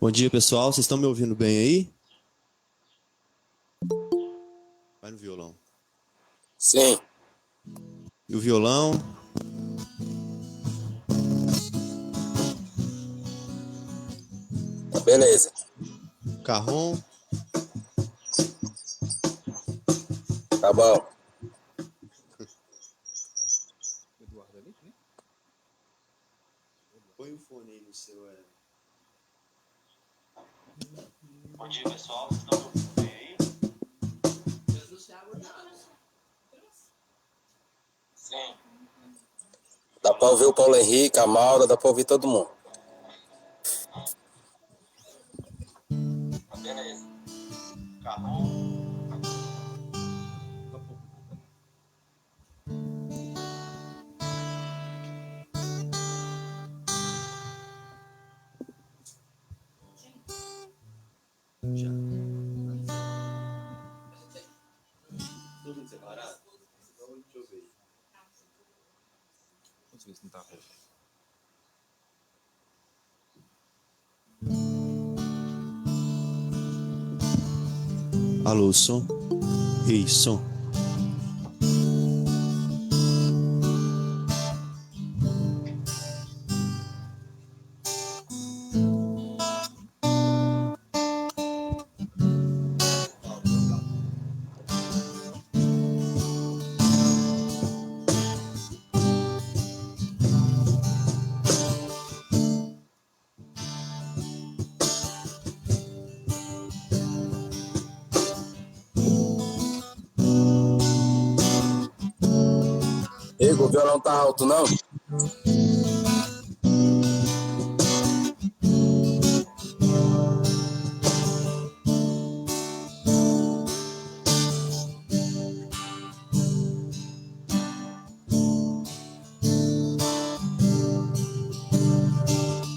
Bom dia, pessoal. Vocês estão me ouvindo bem aí? Vai no violão. Sim, E o violão? beleza. Carrom? Tá bom. Põe o fone aí no seu. Bom dia, pessoal. Vocês estão me ouvindo bem aí? Sim. Dá pra ouvir o Paulo Henrique, a Maura, dá pra ouvir todo mundo. Beleza. Carrom? Já. Tudo separado? Então, deixa eu ver. Vamos ver se não tá ruim. Alô, som? Ei, som. Igor, o violão tá alto, não?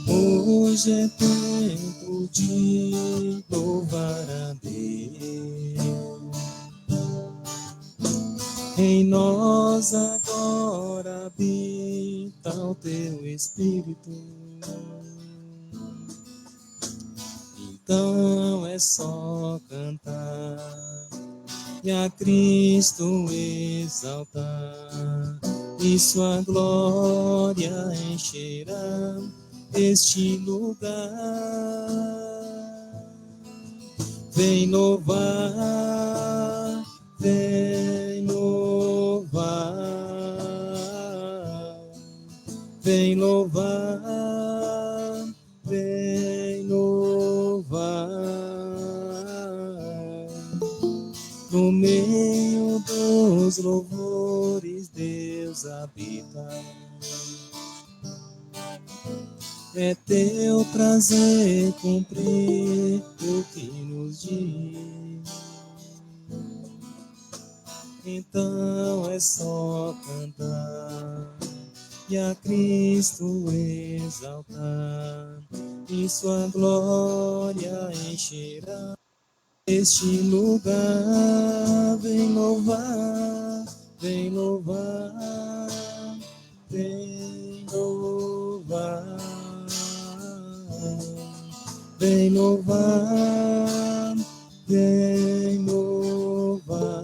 Hoje é tempo de louvar a Deus. Em nós agora habita o teu Espírito. Então é só cantar e a Cristo exaltar, e sua glória encherá este lugar. Vem louvar, vem louvar, vem louvar, vem louvar. No meio dos louvores Deus habita. É teu prazer cumprir o que nos diz. Então é só cantar e a Cristo exaltar, e sua glória encherá este lugar. Vem louvar, vem louvar, vem louvar, vem louvar, vem louvar.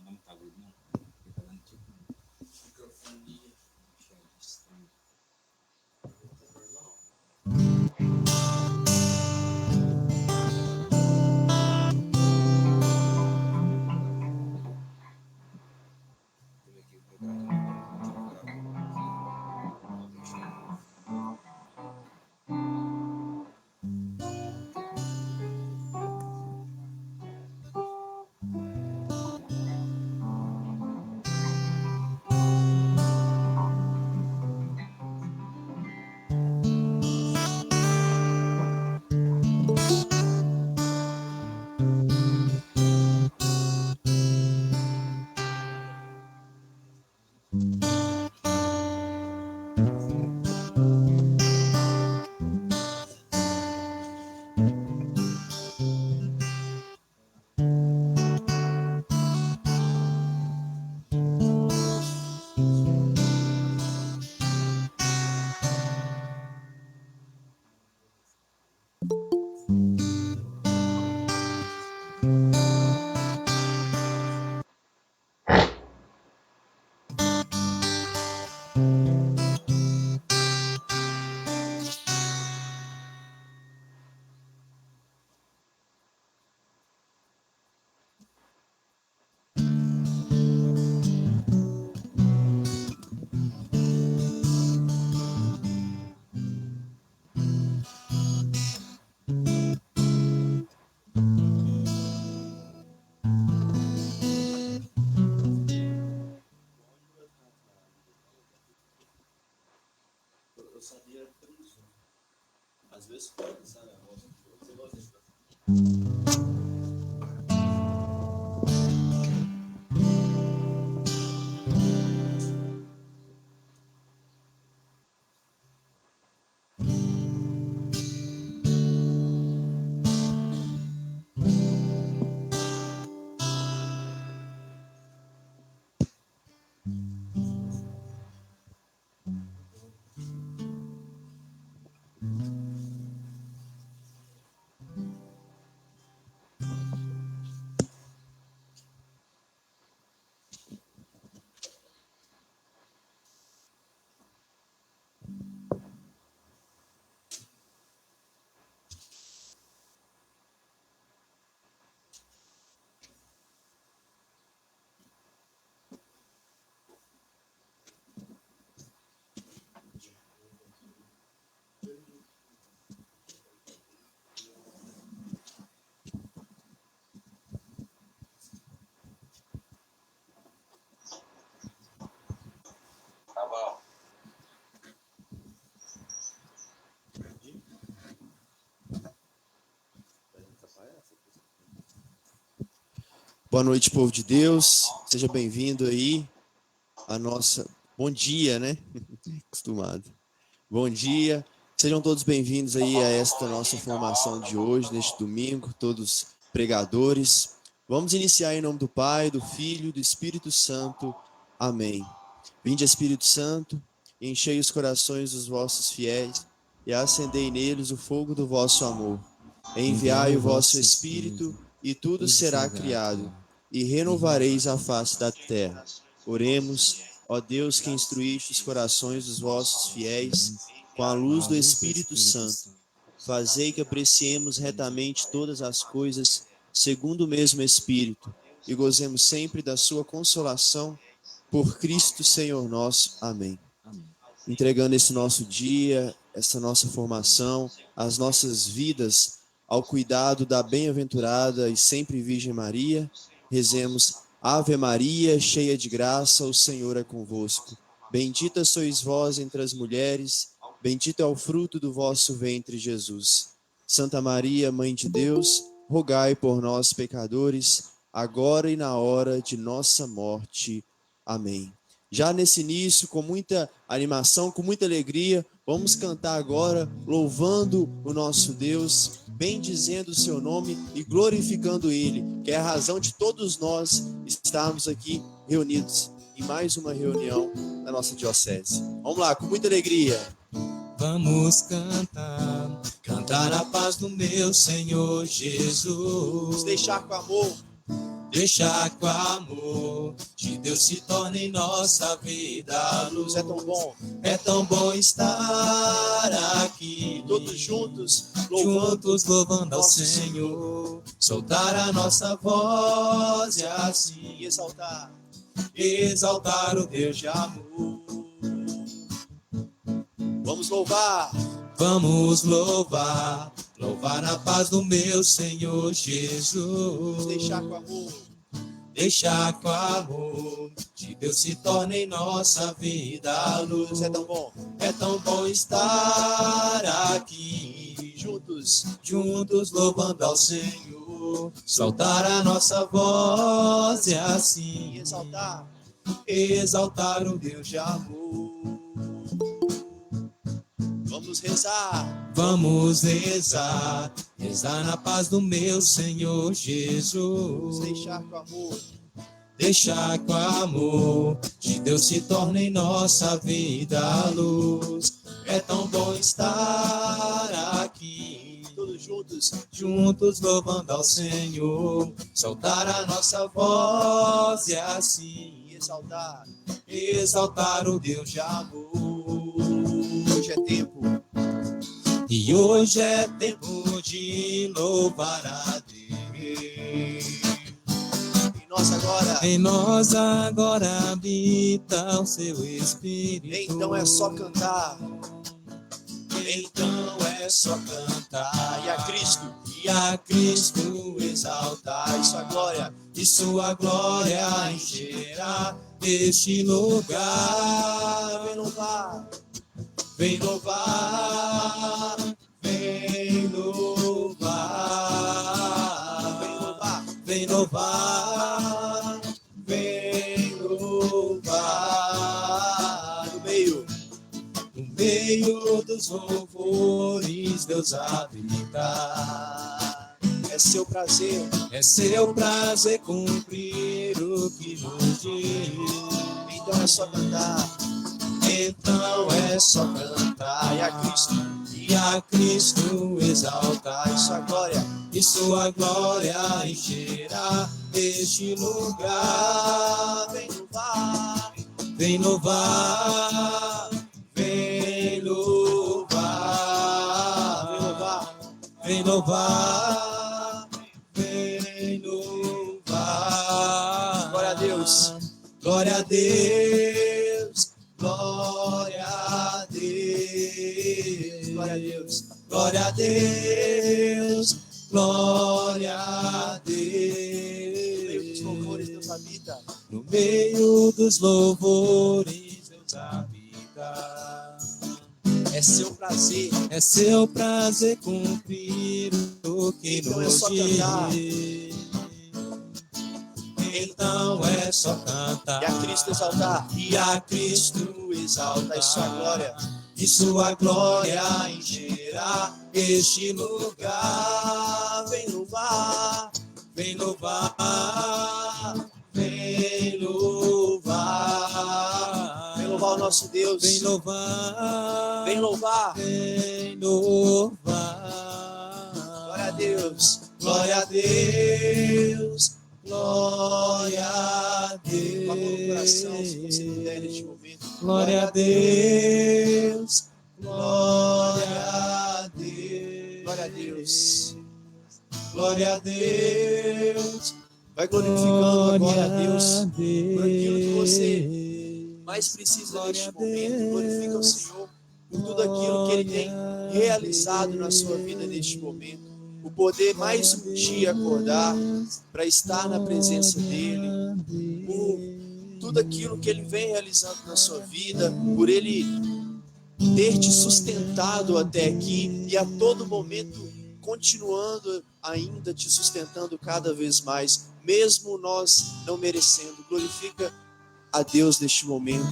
Não tá agudo, não. Ele tá dando tipo microfonia. Às vezes pode, sabe? Você gosta de Tá bom. Boa noite, povo de Deus. Seja bem-vindo aí à nossa... Bom dia, né? Acostumado. Bom dia. Sejam todos bem-vindos aí a esta nossa formação de hoje, neste domingo, todos pregadores. Vamos iniciar em nome do Pai, do Filho e do Espírito Santo. Amém. Vinde, Espírito Santo, enchei os corações dos vossos fiéis e acendei neles o fogo do vosso amor. Enviai o vosso Espírito e tudo será criado, e renovareis a face da terra. Oremos, ó Deus, que instruíste os corações dos vossos fiéis com a luz do Espírito Santo. Fazei que apreciemos retamente todas as coisas segundo o mesmo Espírito e gozemos sempre da sua consolação por Cristo Senhor nosso. Amém. Entregando esse nosso dia, essa nossa formação, as nossas vidas ao cuidado da bem-aventurada e sempre Virgem Maria, rezemos: Ave Maria, cheia de graça, o Senhor é convosco. Bendita sois vós entre as mulheres, bendito é o fruto do vosso ventre, Jesus. Santa Maria, Mãe de Deus, rogai por nós, pecadores, agora e na hora de nossa morte. Amém. Já nesse início, com muita animação, com muita alegria, vamos cantar agora, louvando o nosso Deus, bendizendo o seu nome e glorificando Ele, que é a razão de todos nós estarmos aqui reunidos em mais uma reunião da nossa diocese. Vamos lá, com muita alegria. Vamos cantar, cantar a paz do meu Senhor Jesus. Vamos deixar com amor. Deixar que o amor de Deus se torne em nossa vida a luz. É tão bom. É tão bom estar aqui, Todos juntos louvando ao nosso Senhor. Soltar a nossa voz e assim exaltar o Deus de amor. Vamos louvar. Vamos louvar, louvar a paz do meu Senhor Jesus. Vamos deixar com amor. Deixar que o amor de Deus se torne em nossa vida a luz. É tão bom. É tão bom estar aqui, juntos louvando ao Senhor. Soltar a nossa voz e assim exaltar o Deus de amor. Vamos rezar. Vamos rezar, rezar na paz do meu Senhor Jesus. Deixar com amor. Deixar que o amor de Deus se torne em nossa vida a luz. É tão bom estar aqui, Todos juntos louvando ao Senhor. Soltar a nossa voz e assim exaltar o Deus de amor. Hoje é tempo. E hoje é tempo de louvar a Deus. Em nós agora habita o seu Espírito. Então é só cantar. Então é só cantar. E a Cristo exaltar. E sua glória encherá este lugar. Vem louvar. Vem louvar, vem dos louvores, Deus habita. É seu prazer, É seu prazer cumprir o que nos diz. então é só cantar. Então é só cantar e a Cristo exaltar. E sua glória, E sua glória encherá este lugar. vem louvar, Vem louvar, vem louvar, vem louvar, vem louvar. glória a Deus. Glória a Deus, glória a Deus, Glória a Deus. glória a Deus, glória a Meio dos louvores, Deus. Deus habita. No meio dos louvores, Deus habita. É seu prazer, É seu prazer cumprir o que Então é nos só cantar. diz. Então é só cantar e a Cristo exaltar. e a Cristo Exalta e sua glória. e sua glória encherá este lugar. Vem louvar, Vem louvar, vem louvar, vem louvar o nosso Deus. vem louvar, Vem louvar. vem louvar. Glória a Deus. Glória a Deus, glória a Com amor no coração, se Deus. você puder neste momento. Glória a Deus, glória a Deus. Glória a Deus. Glória a Deus. Vai glorificando agora a Deus por aquilo que você mais precisa neste momento. Glorifica o Senhor por tudo aquilo que Ele tem realizado na sua vida neste momento. O poder mais um dia acordar para estar na presença dEle. Por tudo aquilo que Ele vem realizando na sua vida. Por Ele ter te sustentado até aqui e a todo momento continuando ainda te sustentando cada vez mais, mesmo nós não merecendo. Glorifica a Deus neste momento,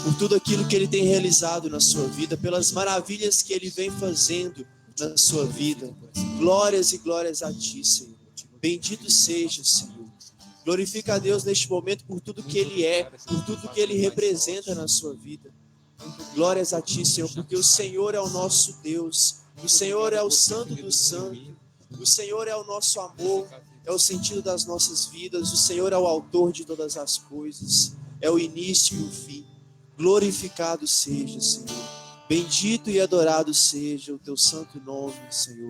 por tudo aquilo que Ele tem realizado na sua vida, pelas maravilhas que Ele vem fazendo na sua vida. Glórias e glórias a Ti, Senhor. Bendito seja, Senhor. Glorifica a Deus neste momento por tudo que Ele é, por tudo que Ele representa na sua vida. Glórias a Ti, Senhor, porque o Senhor é o nosso Deus. O Senhor é o Santo dos Santos. O Senhor é o nosso amor, é o sentido das nossas vidas. O Senhor é o autor de todas as coisas. É o início e o fim. Glorificado seja, Senhor. Bendito e adorado seja o Teu santo nome, Senhor.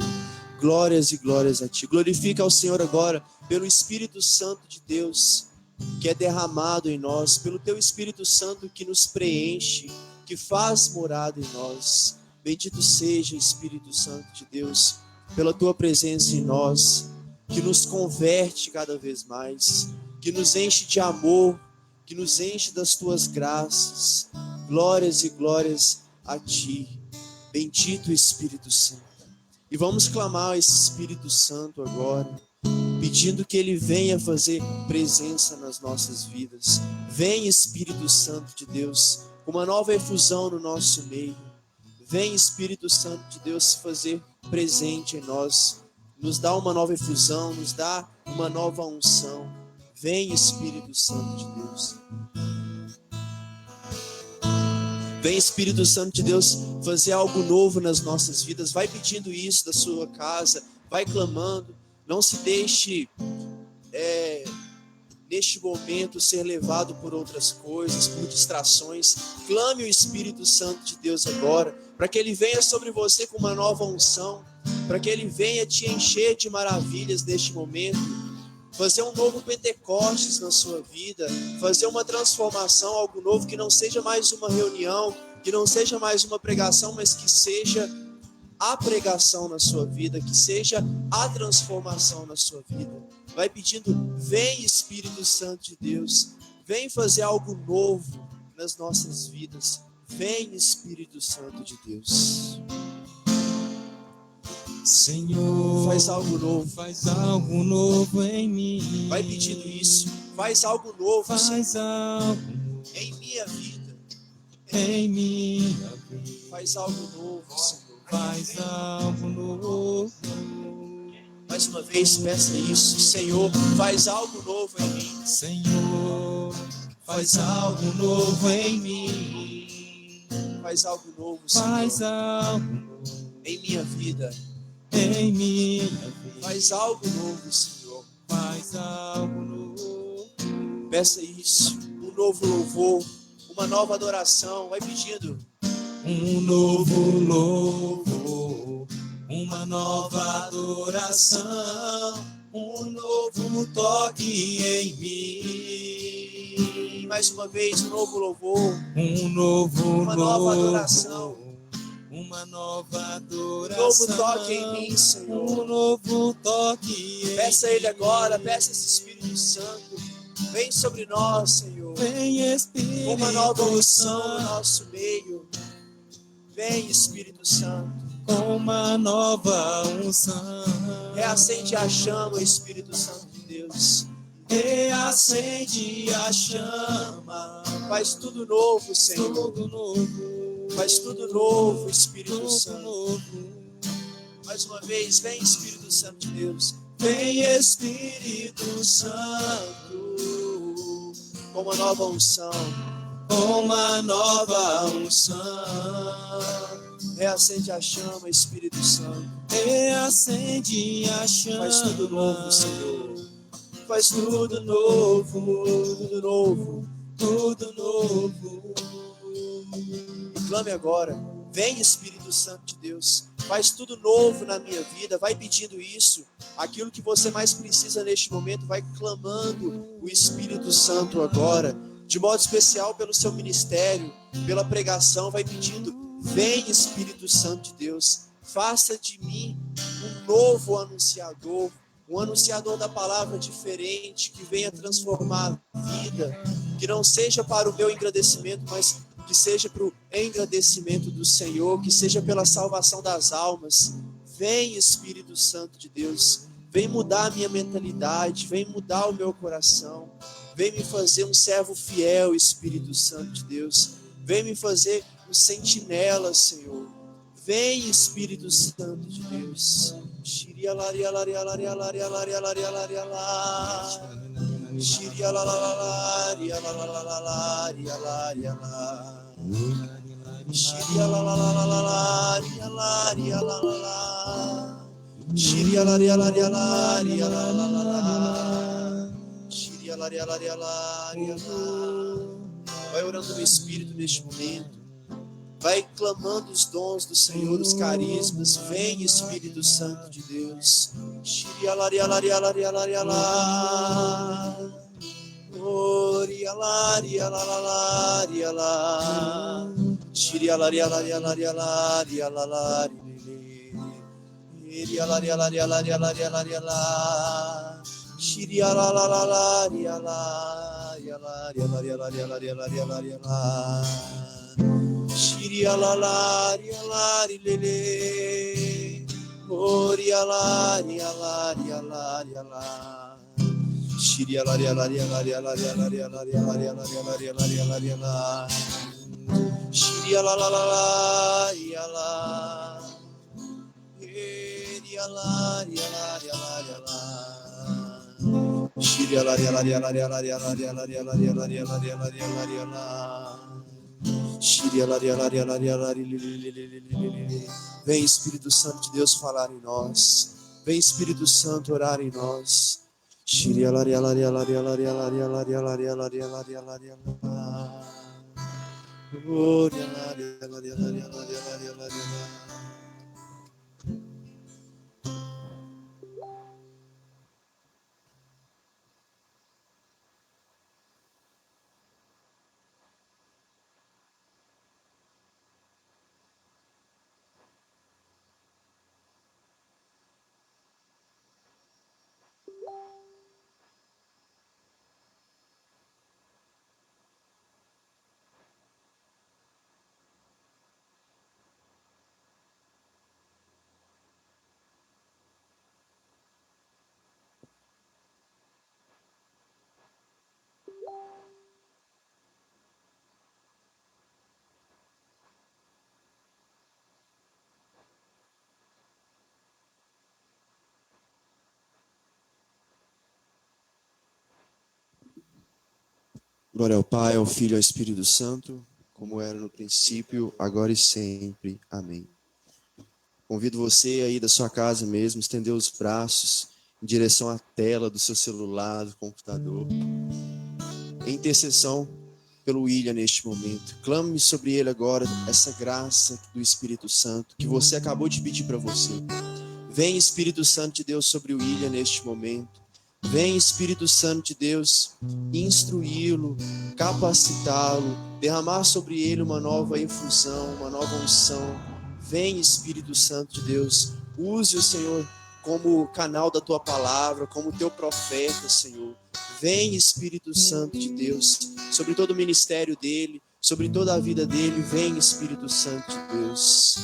Glórias e glórias a Ti. Glorifica ao Senhor agora pelo Espírito Santo de Deus, que é derramado em nós, pelo Teu Espírito Santo que nos preenche, que faz morada em nós. Bendito seja, Espírito Santo de Deus, pela Tua presença em nós, que nos converte cada vez mais, que nos enche de amor, que nos enche das Tuas graças. Glórias e glórias a Ti, bendito Espírito Santo. E vamos clamar a esse Espírito Santo agora, pedindo que Ele venha fazer presença nas nossas vidas. Vem, Espírito Santo de Deus, com uma nova efusão no nosso meio. Vem, Espírito Santo de Deus, se fazer presente em nós. Nos dá uma nova efusão, nos dá uma nova unção. Vem, Espírito Santo de Deus. Vem, Espírito Santo de Deus, fazer algo novo nas nossas vidas. Vai pedindo isso da sua casa, vai clamando. Não se deixe, neste momento, ser levado por outras coisas, por distrações. Clame o Espírito Santo de Deus agora, para que Ele venha sobre você com uma nova unção, para que Ele venha te encher de maravilhas neste momento, fazer um novo Pentecostes na sua vida, fazer uma transformação, algo novo, que não seja mais uma reunião, que não seja mais uma pregação, mas que seja a pregação na sua vida, que seja a transformação na sua vida. Vai pedindo, vem Espírito Santo de Deus, vem fazer algo novo nas nossas vidas. Vem Espírito Santo de Deus. Senhor, Faz algo novo. faz algo novo em mim. Vai pedindo isso. Faz algo novo, Senhor, Faz algo em minha vida. em minha vida. Faz algo novo, Senhor. Faz algo novo. Mais uma vez, peça isso. Senhor, faz algo novo em mim. Senhor, faz algo novo em mim. Faz algo novo, Senhor. Faz algo novo Em minha vida. em minha vida. Faz algo novo, Senhor. Faz algo novo. Peça isso. Um novo louvor. Uma nova adoração. Vai pedindo. Um novo louvor, uma nova adoração, um novo toque em mim. Mais uma vez, um novo louvor. Um novo Uma nova adoração. uma nova adoração. Novo toque em mim, Senhor. Um novo toque em Peça a Ele agora. Peça esse Espírito Santo. Vem sobre nós, Senhor. Vem Espírito Uma nova unção no Santo, nosso meio. Vem, Espírito Santo. uma nova unção. Reacende a chama, Espírito Santo de Deus. Reacende a chama. Faz tudo novo, Senhor. Tudo novo. Faz tudo novo, Espírito Tudo Santo. novo. Mais uma vez, vem, Espírito Santo de Deus. Vem Espírito Santo, Com uma nova unção. uma nova unção. Reacende a chama, Espírito Santo. Reacende a chama. Faz tudo novo, Senhor. Faz tudo novo, tudo novo. Tudo novo. E clame agora. Vem, Espírito Santo de Deus. Faz tudo novo na minha vida. Vai pedindo isso. Aquilo que você mais precisa neste momento, vai clamando o Espírito Santo agora. De modo especial pelo seu ministério, pela pregação, vai pedindo. Vem, Espírito Santo de Deus. Faça de mim um novo anunciador. Um anunciador da palavra diferente, que venha transformar a vida. Que não seja para o meu engrandecimento, mas que seja para o engrandecimento do Senhor, que seja pela salvação das almas. Vem, Espírito Santo de Deus, vem mudar a minha mentalidade, vem mudar o meu coração, vem me fazer um servo fiel, Espírito Santo de Deus, vem me fazer um sentinela, Senhor. Vem, Espírito Santo de Deus. Vai orando no Espírito neste momento. Vai clamando os dons do Senhor, os carismas. Vem, Espírito Santo de Deus. Vem, Espírito Santo de Deus, falar em nós. Vem, Espírito Santo, orar em nós. Glória ao Pai, ao Filho e ao Espírito Santo, como era no princípio, agora e sempre. Amém. Convido você aí da sua casa mesmo, estender os braços em direção à tela do seu celular, do computador. Em intercessão pelo William neste momento. Clame sobre ele agora essa graça do Espírito Santo que você acabou de pedir para você. Vem, Espírito Santo de Deus, sobre o William neste momento. Vem, Espírito Santo de Deus, instruí-lo, capacitá-lo, derramar sobre ele uma nova infusão, uma nova unção. Vem, Espírito Santo de Deus, use o Senhor como canal da tua palavra, como teu profeta, Senhor. Vem, Espírito Santo de Deus, sobre todo o ministério dele, sobre toda a vida dele. Vem, Espírito Santo de Deus.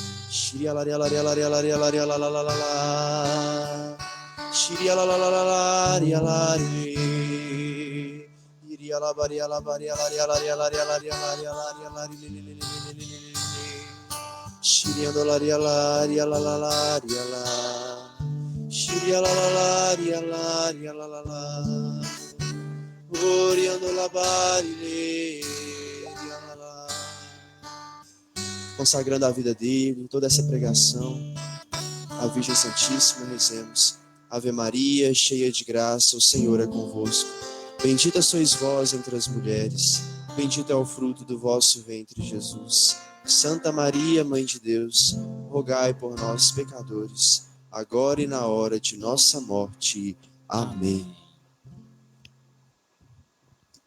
Consagrando a vida dele, toda essa pregação à Virgem Santíssima, rezemos. Ave Maria, cheia de graça, o Senhor é convosco. Bendita sois vós entre as mulheres, bendito é o fruto do vosso ventre, Jesus. Santa Maria, Mãe de Deus, rogai por nós, pecadores, agora e na hora de nossa morte. Amém.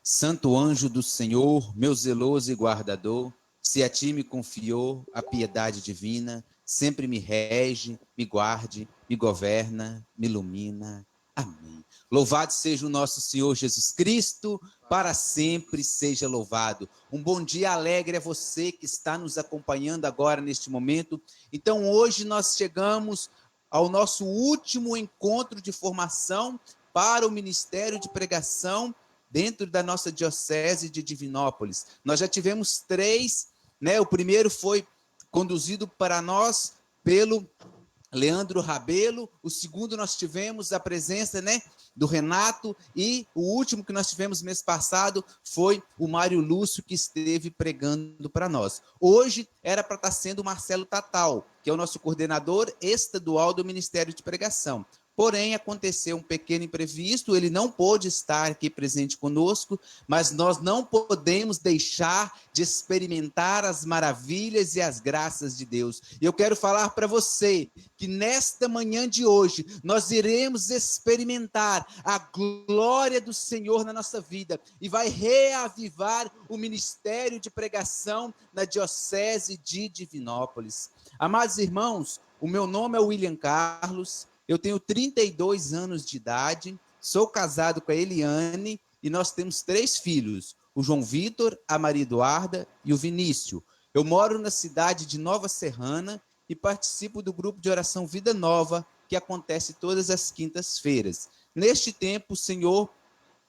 Santo anjo do Senhor, meu zeloso e guardador, se a ti me confiou a piedade divina, sempre me rege, me guarde, me governa, me ilumina. Amém. Louvado seja o nosso Senhor Jesus Cristo, para sempre seja louvado. Um bom dia alegre a você que está nos acompanhando agora neste momento. Então hoje nós chegamos ao nosso último encontro de formação para o Ministério de Pregação dentro da nossa Diocese de Divinópolis. Nós já tivemos 3, né? O primeiro foi conduzido para nós pelo Leandro Rabelo, o segundo nós tivemos a presença, né, do Renato, e o último que nós tivemos mês passado foi o Mário Lúcio, que esteve pregando para nós. Hoje era para estar sendo o Marcelo Tatal, que é o nosso coordenador estadual do Ministério de Pregação. Porém, aconteceu um pequeno imprevisto, ele não pôde estar aqui presente conosco, mas nós não podemos deixar de experimentar as maravilhas e as graças de Deus. E eu quero falar para você que nesta manhã de hoje, nós iremos experimentar a glória do Senhor na nossa vida e vai reavivar o ministério de pregação na Diocese de Divinópolis. Amados irmãos, o meu nome é William Carlos. Eu tenho 32 anos de idade, sou casado com a Eliane e nós temos 3 filhos, o João Vitor, a Maria Eduarda e o Vinícius. Eu moro na cidade de Nova Serrana e participo do grupo de oração Vida Nova, que acontece todas as quintas-feiras. Neste tempo, o Senhor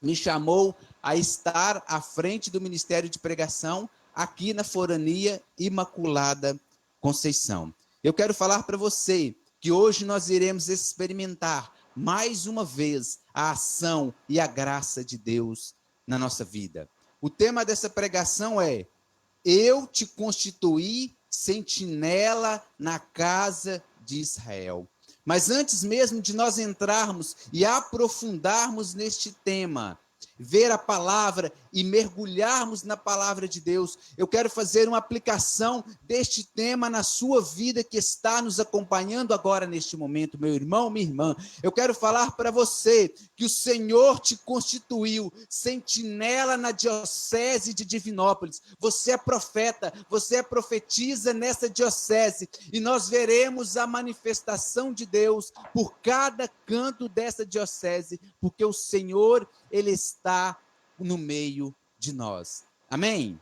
me chamou a estar à frente do Ministério de Pregação aqui na Forania Imaculada Conceição. Eu quero falar para você que hoje nós iremos experimentar mais uma vez a ação e a graça de Deus na nossa vida. O tema dessa pregação é: eu te constituí sentinela na casa de Israel. Mas antes mesmo de nós entrarmos e aprofundarmos neste tema, ver a palavra e mergulharmos na palavra de Deus, eu quero fazer uma aplicação deste tema na sua vida que está nos acompanhando agora neste momento, meu irmão, minha irmã. Eu quero falar para você que o Senhor te constituiu sentinela na Diocese de Divinópolis. Você é profeta, você é profetisa nessa diocese e nós veremos a manifestação de Deus por cada canto dessa diocese, porque o Senhor, Ele está no meio de nós. Amém?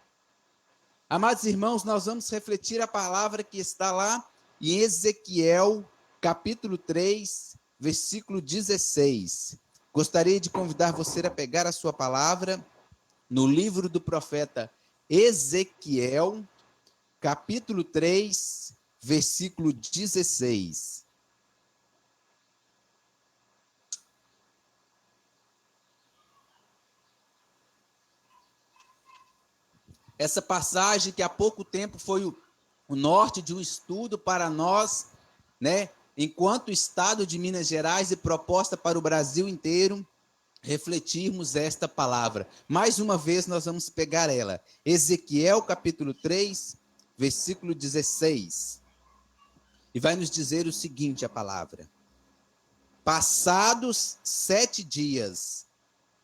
Amados irmãos, nós vamos refletir a palavra que está lá em Ezequiel, capítulo 3, versículo 16. Gostaria de convidar você a pegar a sua palavra no livro do profeta Ezequiel, capítulo 3, versículo 16. essa passagem que há pouco tempo foi o norte de um estudo para nós, né, enquanto Estado de Minas Gerais e proposta para o Brasil inteiro, refletirmos esta palavra. Mais uma vez nós vamos pegar ela. Ezequiel capítulo 3, versículo 16. E vai nos dizer o seguinte, a palavra: passados 7 dias,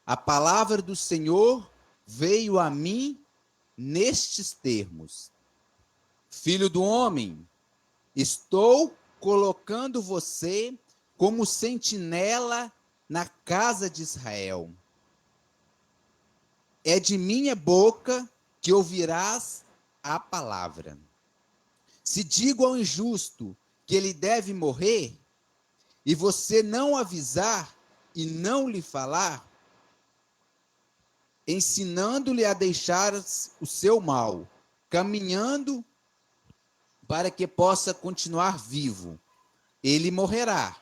a palavra do Senhor veio a mim nestes termos: filho do homem, estou colocando você como sentinela na casa de Israel. É de minha boca que ouvirás a palavra. Se digo ao injusto que ele deve morrer, e você não avisar e não lhe falar, ensinando-lhe a deixar o seu mal, caminhando para que possa continuar vivo, ele morrerá.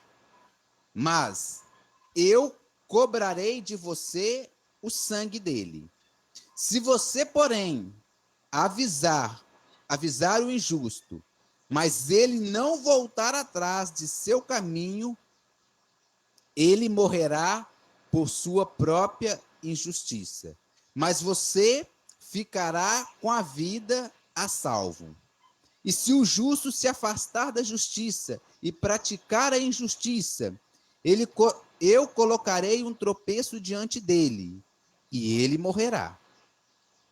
Mas eu cobrarei de você o sangue dele. Se você, porém, avisar o injusto, mas ele não voltar atrás de seu caminho, ele morrerá por sua própria injustiça. Mas você ficará com a vida a salvo. E se o justo se afastar da justiça e praticar a injustiça, eu colocarei um tropeço diante dele, e ele morrerá.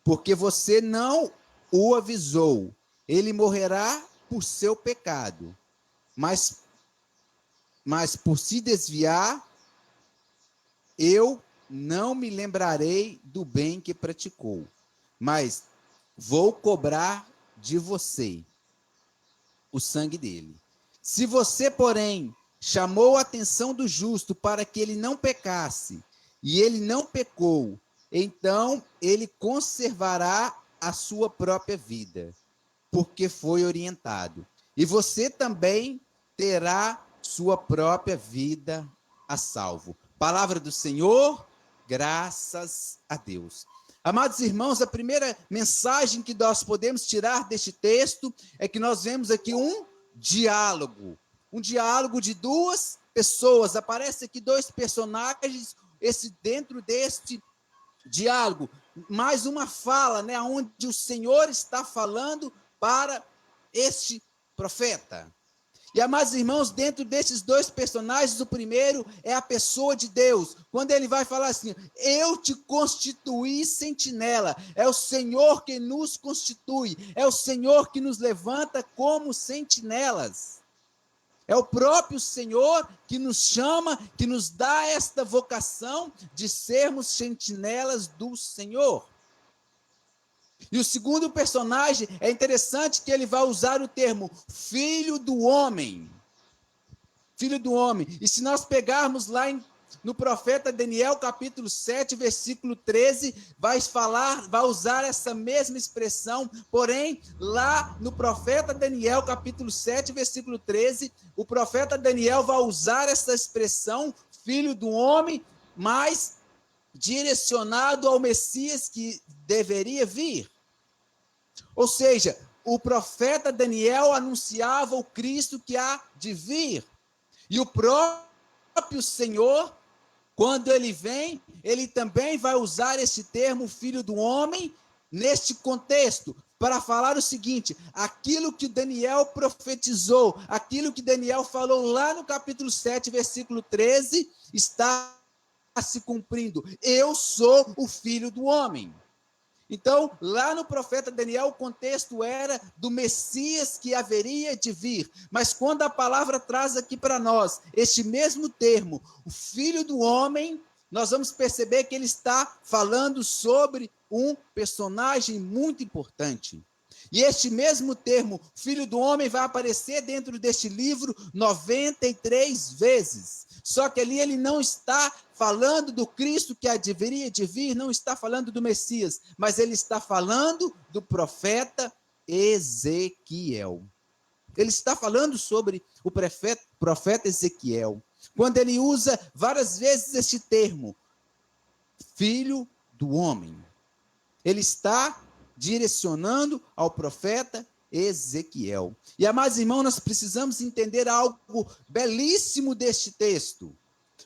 Porque você não o avisou, ele morrerá por seu pecado. Mas por se desviar, eu não me lembrarei do bem que praticou, mas vou cobrar de você o sangue dele. Se você, porém, chamou a atenção do justo para que ele não pecasse, e ele não pecou, então ele conservará a sua própria vida, porque foi orientado. E você também terá sua própria vida a salvo. Palavra do Senhor, graças a Deus. Amados irmãos, a primeira mensagem que nós podemos tirar deste texto é que nós vemos aqui um diálogo de duas pessoas. Aparece aqui dois personagens, dentro deste diálogo, mais uma fala, né, onde o Senhor está falando para este profeta. E, amados irmãos, dentro desses dois personagens, o primeiro é a pessoa de Deus. Quando ele vai falar assim: eu te constituí sentinela. É o Senhor que nos constitui. É o Senhor que nos levanta como sentinelas. É o próprio Senhor que nos chama, que nos dá esta vocação de sermos sentinelas do Senhor. E o segundo personagem, é interessante que ele vai usar o termo filho do homem. Filho do homem. E se nós pegarmos lá no profeta Daniel, capítulo 7, versículo 13, vai usar essa mesma expressão, porém, lá no profeta Daniel, capítulo 7, versículo 13, o profeta Daniel vai usar essa expressão, filho do homem, mas direcionado ao Messias que deveria vir. Ou seja, o profeta Daniel anunciava o Cristo que há de vir. E o próprio Senhor, quando ele vem, ele também vai usar esse termo, filho do homem, neste contexto, para falar o seguinte: aquilo que Daniel profetizou, aquilo que Daniel falou lá no capítulo 7, versículo 13, está se cumprindo. Eu sou o filho do homem. Então, lá no profeta Daniel, o contexto era do Messias que haveria de vir. Mas quando a palavra traz aqui para nós este mesmo termo, o filho do homem, nós vamos perceber que ele está falando sobre um personagem muito importante. E este mesmo termo, filho do homem, vai aparecer dentro deste livro 93 vezes. Só que ali ele não está falando do Cristo que haveria de vir, não está falando do Messias, mas ele está falando do profeta Ezequiel. Ele está falando sobre o profeta Ezequiel, quando ele usa várias vezes este termo, filho do homem. Ele está direcionando ao profeta Ezequiel. E, amados irmãos, nós precisamos entender algo belíssimo deste texto.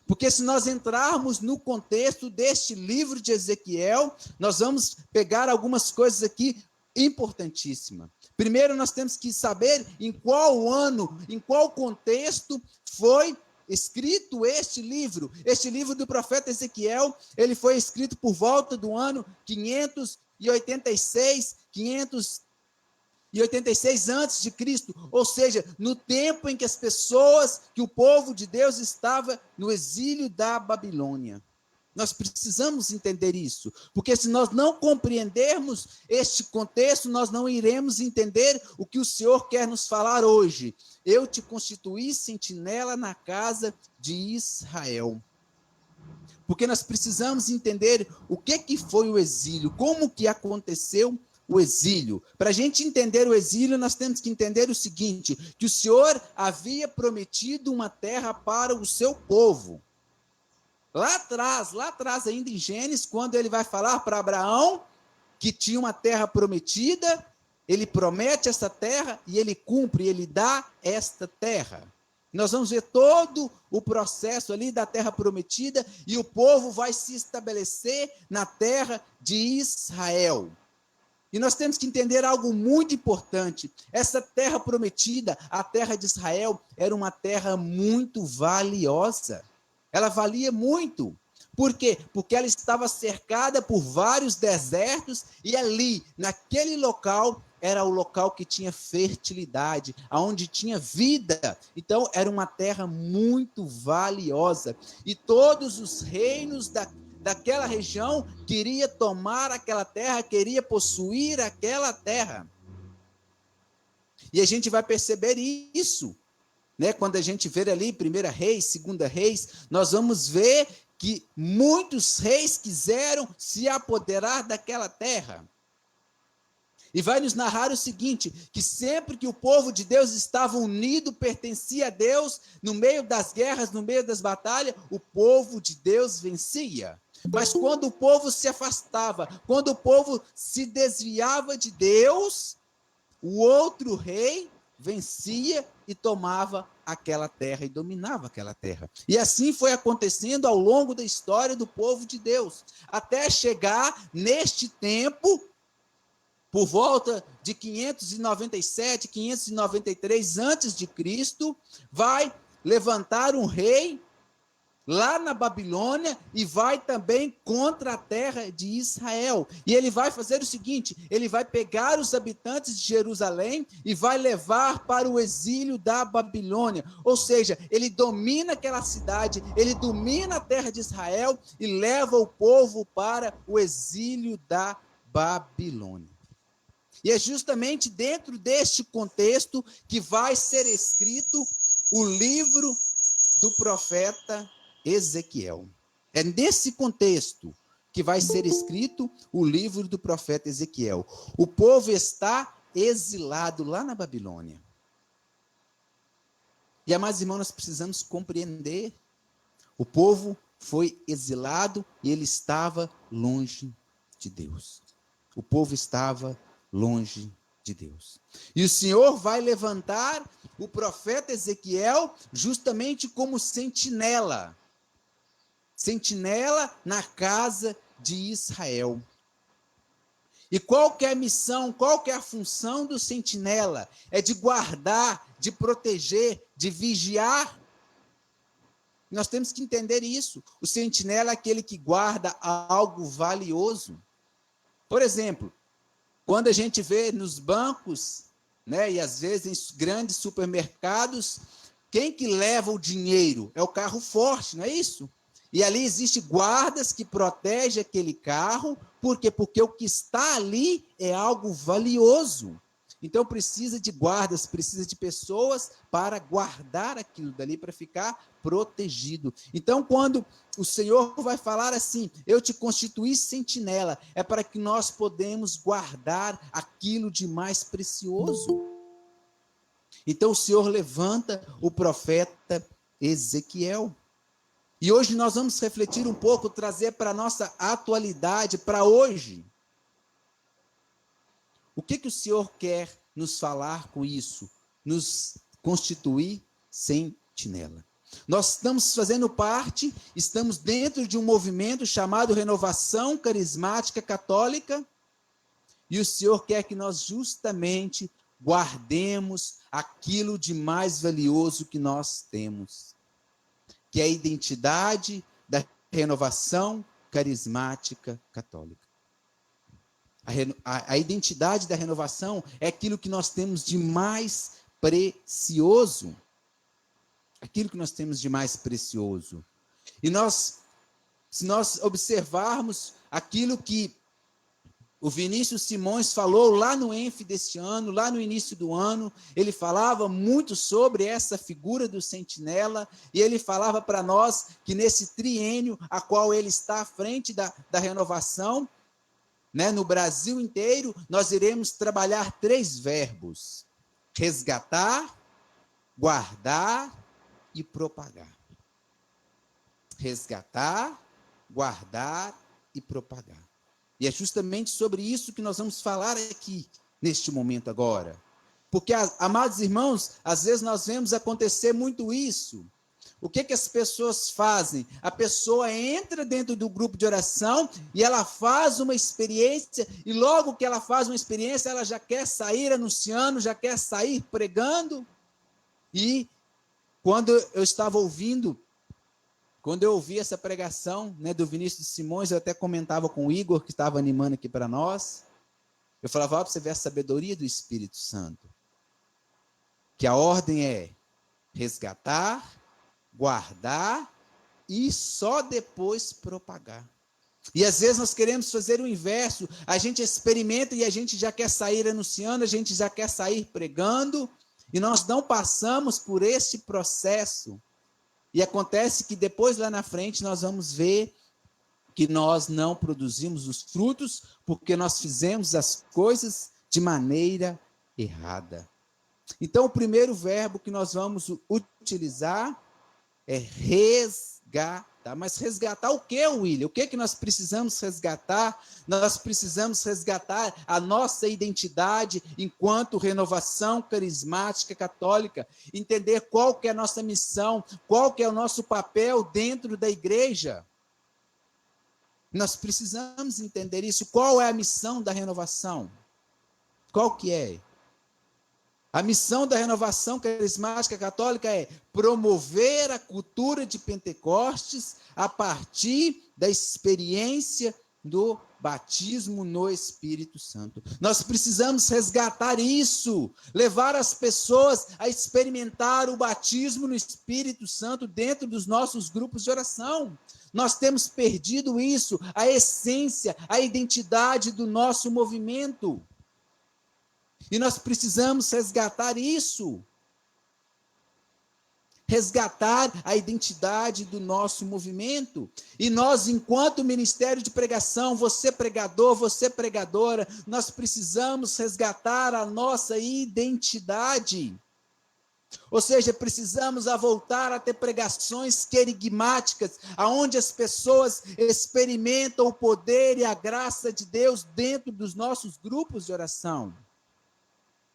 Porque se nós entrarmos no contexto deste livro de Ezequiel, nós vamos pegar algumas coisas aqui importantíssimas. Primeiro, nós temos que saber em qual ano, em qual contexto foi escrito este livro. Este livro do profeta Ezequiel, ele foi escrito por volta do ano 586 antes de Cristo, ou seja, no tempo em que as pessoas, que o povo de Deus estava no exílio da Babilônia. Nós precisamos entender isso, porque se nós não compreendermos este contexto, nós não iremos entender o que o Senhor quer nos falar hoje. Eu te constituí sentinela na casa de Israel. Porque nós precisamos entender o que foi o exílio, como que aconteceu o exílio. Para a gente entender o exílio, nós temos que entender o seguinte, que o Senhor havia prometido uma terra para o seu povo. Lá atrás, ainda em Gênesis, quando ele vai falar para Abraão que tinha uma terra prometida, ele promete essa terra e ele cumpre, ele dá esta terra. Nós vamos ver todo o processo ali da terra prometida e o povo vai se estabelecer na terra de Israel. E nós temos que entender algo muito importante. Essa terra prometida, a terra de Israel, era uma terra muito valiosa. Ela valia muito. Por quê? Porque ela estava cercada por vários desertos e ali, naquele local, era o local que tinha fertilidade, aonde tinha vida. Então, era uma terra muito valiosa. E todos os reinos daquela região queria tomar aquela terra, queria possuir aquela terra. E a gente vai perceber isso, né? Quando a gente vê ali 1 Reis, 2 Reis, nós vamos ver que muitos reis quiseram se apoderar daquela terra. E vai nos narrar o seguinte, que sempre que o povo de Deus estava unido, pertencia a Deus, no meio das guerras, no meio das batalhas, o povo de Deus vencia. Mas quando o povo se afastava, quando o povo se desviava de Deus, o outro rei vencia e tomava aquela terra e dominava aquela terra. E assim foi acontecendo ao longo da história do povo de Deus, até chegar neste tempo, por volta de 597, 593 antes de Cristo, vai levantar um rei lá na Babilônia e vai também contra a terra de Israel. E ele vai fazer o seguinte, ele vai pegar os habitantes de Jerusalém e vai levar para o exílio da Babilônia. Ou seja, ele domina aquela cidade, ele domina a terra de Israel e leva o povo para o exílio da Babilônia. E é justamente dentro deste contexto que vai ser escrito o livro do profeta Ezequiel. É nesse contexto que vai ser escrito o livro do profeta Ezequiel. O povo está exilado lá na Babilônia. E, amados irmãos, nós precisamos compreender. O povo foi exilado e ele estava longe de Deus. O povo estava longe de Deus. E o Senhor vai levantar o profeta Ezequiel justamente como sentinela. Sentinela na casa de Israel. E qual que é a missão, qual que é a função do sentinela? É de guardar, de proteger, de vigiar. Nós temos que entender isso. O sentinela é aquele que guarda algo valioso. Por exemplo, quando a gente vê nos bancos, né, e às vezes em grandes supermercados, quem que leva o dinheiro? É o carro forte, não é isso? E ali existem guardas que protegem aquele carro. Por quê? Porque o que está ali é algo valioso. Então precisa de guardas, precisa de pessoas para guardar aquilo dali, para ficar protegido. Então quando o Senhor vai falar assim, eu te constituí sentinela, é para que nós podemos guardar aquilo de mais precioso. Então o Senhor levanta o profeta Ezequiel. E hoje nós vamos refletir um pouco, trazer para a nossa atualidade, para hoje. O que o Senhor quer nos falar com isso? Nos constituir sentinela. Nós estamos fazendo parte, estamos dentro de um movimento chamado Renovação Carismática Católica, e o Senhor quer que nós justamente guardemos aquilo de mais valioso que nós temos, que é a identidade da Renovação Carismática Católica. A identidade da renovação é aquilo que nós temos de mais precioso. Aquilo que nós temos de mais precioso. E se nós observarmos aquilo que o Vinícius Simões falou lá no ENF deste ano, lá no início do ano, ele falava muito sobre essa figura do sentinela, e ele falava para nós que nesse triênio, a qual ele está à frente da renovação, né, no Brasil inteiro, nós iremos trabalhar 3 verbos: resgatar, guardar e propagar. Resgatar, guardar e propagar. E é justamente sobre isso que nós vamos falar aqui, neste momento agora. Porque, amados irmãos, às vezes nós vemos acontecer muito isso. O que as pessoas fazem? A pessoa entra dentro do grupo de oração e ela faz uma experiência, e logo que ela faz uma experiência, ela já quer sair anunciando, já quer sair pregando. E quando eu ouvi essa pregação, né, do Vinícius Simões, eu até comentava com o Igor, que estava animando aqui para nós, eu falava, para você ver a sabedoria do Espírito Santo, que a ordem é resgatar, guardar e só depois propagar. E às vezes nós queremos fazer o inverso, a gente experimenta e a gente já quer sair anunciando, a gente já quer sair pregando, e nós não passamos por esse processo. E acontece que depois lá na frente nós vamos ver que nós não produzimos os frutos porque nós fizemos as coisas de maneira errada. Então o primeiro verbo que nós vamos utilizar é resgatar. Mas resgatar o que, William? O que nós precisamos resgatar? Nós precisamos resgatar a nossa identidade enquanto renovação carismática católica, entender qual que é a nossa missão, qual que é o nosso papel dentro da igreja. Nós precisamos entender isso. Qual é a missão da renovação? Qual que é? A missão da renovação carismática católica é promover a cultura de Pentecostes a partir da experiência do batismo no Espírito Santo. Nós precisamos resgatar isso, levar as pessoas a experimentar o batismo no Espírito Santo dentro dos nossos grupos de oração. Nós temos perdido isso, a essência, a identidade do nosso movimento. E nós precisamos resgatar isso. Resgatar a identidade do nosso movimento. E nós, enquanto ministério de pregação, você pregador, você pregadora, nós precisamos resgatar a nossa identidade. Ou seja, precisamos voltar a ter pregações querigmáticas, onde as pessoas experimentam o poder e a graça de Deus dentro dos nossos grupos de oração.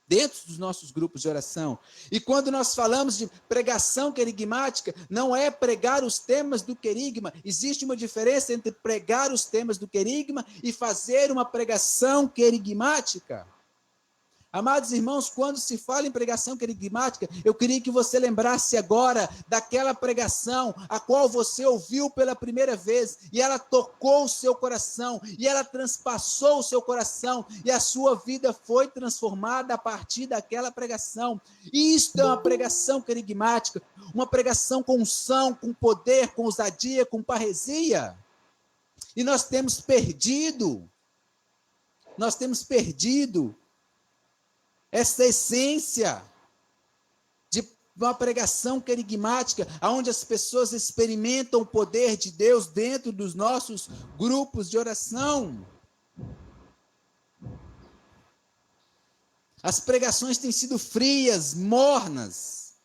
Dentro dos nossos grupos de oração. E quando nós falamos de pregação querigmática, não é pregar os temas do querigma. Existe uma diferença entre pregar os temas do querigma e fazer uma pregação querigmática. Amados irmãos, quando se fala em pregação querigmática, eu queria que você lembrasse agora daquela pregação a qual você ouviu pela primeira vez, e ela tocou o seu coração, e ela transpassou o seu coração, e a sua vida foi transformada a partir daquela pregação. E isto é uma pregação querigmática, uma pregação com unção, com poder, com ousadia, com parresia. E nós temos perdido essa essência de uma pregação querigmática, onde as pessoas experimentam o poder de Deus dentro dos nossos grupos de oração. As pregações têm sido frias, mornas.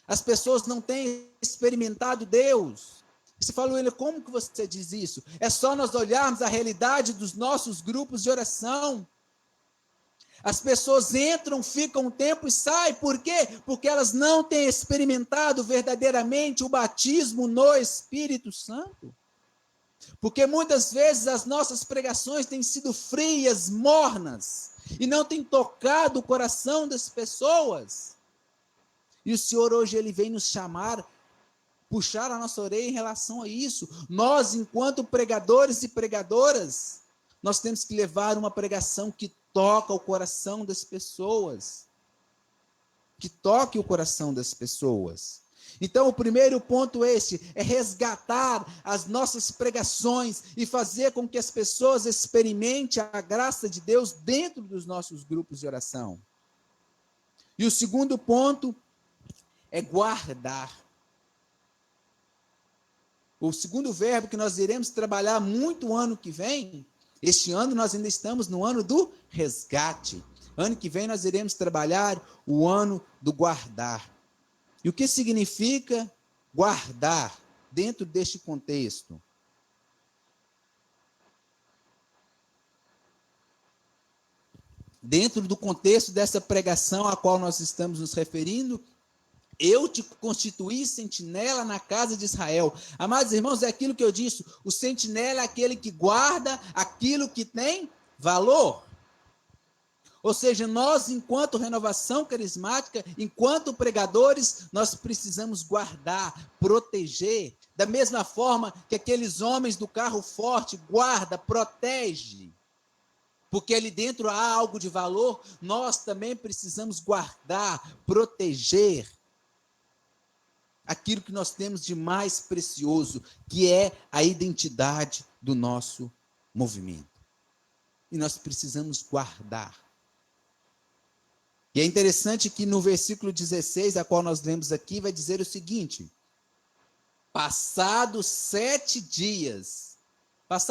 As pessoas não têm experimentado Deus. Você falou, ele, como que você diz isso? É só nós olharmos a realidade dos nossos grupos de oração. As pessoas entram, ficam um tempo e saem. Por quê? Porque elas não têm experimentado verdadeiramente o batismo no Espírito Santo. Porque muitas vezes as nossas pregações têm sido frias, mornas, e não têm tocado o coração das pessoas. E o Senhor hoje ele vem nos chamar, puxar a nossa orelha em relação a isso. Nós, enquanto pregadores e pregadoras, nós temos que levar uma pregação que toca o coração das pessoas. Que toque o coração das pessoas. Então, o primeiro ponto é resgatar as nossas pregações e fazer com que as pessoas experimentem a graça de Deus dentro dos nossos grupos de oração. E o segundo ponto é guardar. O segundo verbo que nós iremos trabalhar muito o ano que vem, este ano nós ainda estamos no ano do resgate. Ano que vem nós iremos trabalhar o ano do guardar. E o que significa guardar dentro deste contexto? Dentro do contexto dessa pregação a qual nós estamos nos referindo, eu te constituí sentinela na casa de Israel. Amados irmãos, é aquilo que eu disse, o sentinela é aquele que guarda aquilo que tem valor. Ou seja, nós, enquanto renovação carismática, enquanto pregadores, nós precisamos guardar, proteger, da mesma forma que aqueles homens do carro forte guarda, protege. Porque ali dentro há algo de valor, nós também precisamos guardar, proteger aquilo que nós temos de mais precioso, que é a identidade do nosso movimento. E nós precisamos guardar. E é interessante que no versículo 16, a qual nós lemos aqui, vai dizer o seguinte: passados 7 dias, mas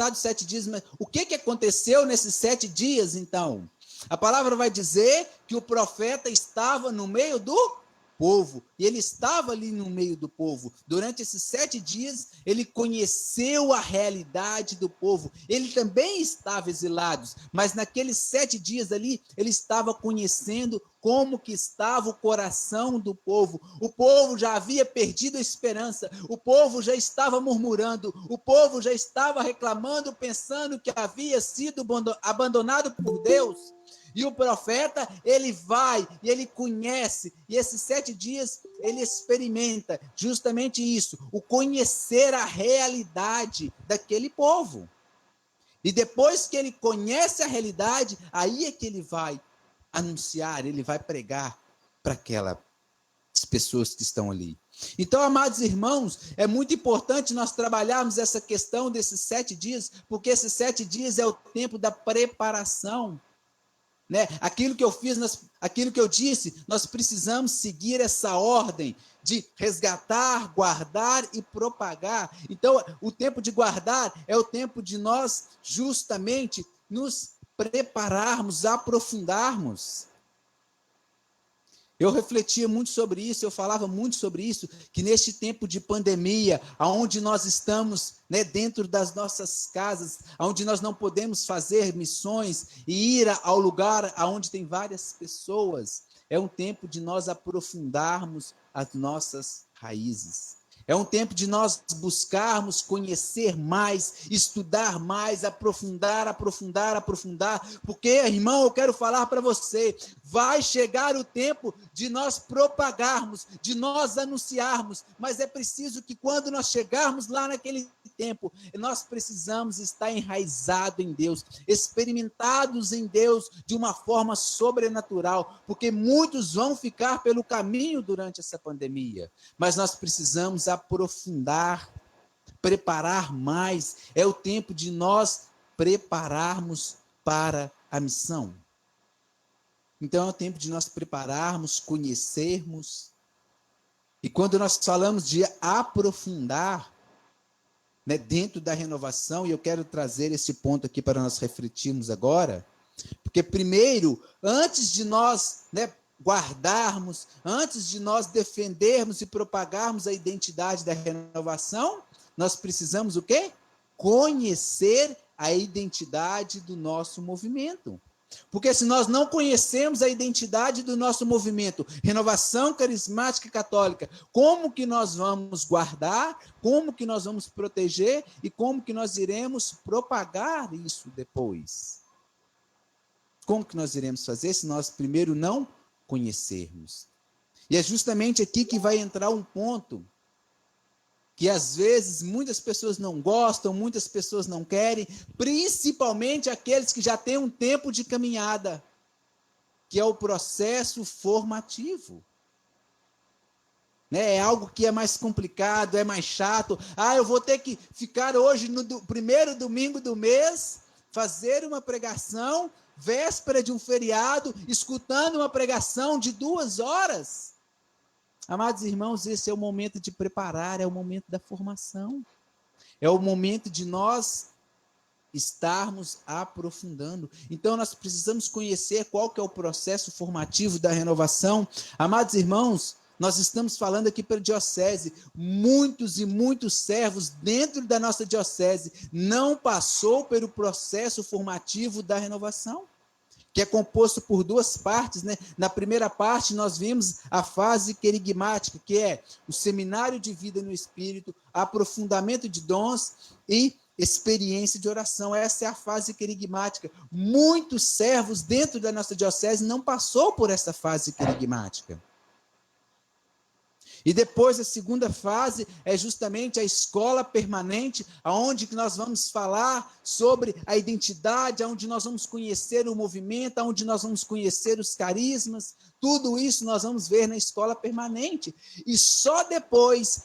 o que aconteceu nesses 7 dias, então? A palavra vai dizer que o profeta estava no meio do povo, e ele estava ali no meio do povo. Durante esses 7 dias, ele conheceu a realidade do povo. Ele também estava exilado, mas naqueles 7 dias ali, ele estava conhecendo como que estava o coração do povo. O povo já havia perdido a esperança, o povo já estava murmurando, o povo já estava reclamando, pensando que havia sido abandonado por Deus. E o profeta, ele vai e ele conhece, e esses 7 dias ele experimenta justamente isso, o conhecer a realidade daquele povo. E depois que ele conhece a realidade, aí é que ele vai anunciar, ele vai pregar para aquelas pessoas que estão ali. Então, amados irmãos, é muito importante nós trabalharmos essa questão desses 7 dias, porque esses 7 dias é o tempo da preparação. Né? Aquilo que eu fiz, aquilo que eu disse, nós precisamos seguir essa ordem de resgatar, guardar e propagar. Então, o tempo de guardar é o tempo de nós justamente nos prepararmos, aprofundarmos. Eu refletia muito sobre isso, eu falava muito sobre isso, que neste tempo de pandemia, onde nós estamos, né, dentro das nossas casas, onde nós não podemos fazer missões e ir ao lugar onde tem várias pessoas, é um tempo de nós aprofundarmos as nossas raízes. É um tempo de nós buscarmos conhecer mais, estudar mais, aprofundar, porque, irmão, eu quero falar para você, vai chegar o tempo de nós propagarmos, de nós anunciarmos, mas é preciso que quando nós chegarmos lá naquele tempo, nós precisamos estar enraizados em Deus, experimentados em Deus de uma forma sobrenatural, porque muitos vão ficar pelo caminho durante essa pandemia, mas nós precisamos aprofundar, preparar mais, é o tempo de nós prepararmos para a missão. Então é o tempo de nós prepararmos, conhecermos, e quando nós falamos de aprofundar, né, dentro da renovação, e eu quero trazer esse ponto aqui para nós refletirmos agora, porque primeiro, antes de nós, né, guardarmos, antes de nós defendermos e propagarmos a identidade da renovação, nós precisamos o quê? Conhecer a identidade do nosso movimento. Porque se nós não conhecemos a identidade do nosso movimento, Renovação Carismática Católica, como que nós vamos guardar, como que nós vamos proteger e como que nós iremos propagar isso depois? Como que nós iremos fazer se nós primeiro não conhecermos? E é justamente aqui que vai entrar um ponto que às vezes muitas pessoas não gostam, muitas pessoas não querem, principalmente aqueles que já têm um tempo de caminhada, que é o processo formativo. É algo que é mais complicado, é mais chato. Eu vou ter que ficar hoje no primeiro domingo do mês, fazer uma pregação, véspera de um feriado, escutando uma pregação de 2 horas. Amados irmãos, esse é o momento de preparar, é o momento da formação. É o momento de nós estarmos aprofundando. Então, nós precisamos conhecer qual que é o processo formativo da renovação. Amados irmãos, nós estamos falando aqui pela diocese. Muitos e muitos servos dentro da nossa diocese não passou pelo processo formativo da renovação, que é composto por 2 partes, né? Na primeira parte, nós vimos a fase querigmática, que é o seminário de vida no Espírito, aprofundamento de dons e experiência de oração. Essa é a fase querigmática. Muitos servos dentro da nossa diocese não passou por essa fase querigmática. E depois a segunda fase é justamente a escola permanente, onde nós vamos falar sobre a identidade, onde nós vamos conhecer o movimento, onde nós vamos conhecer os carismas. Tudo isso nós vamos ver na escola permanente. E só depois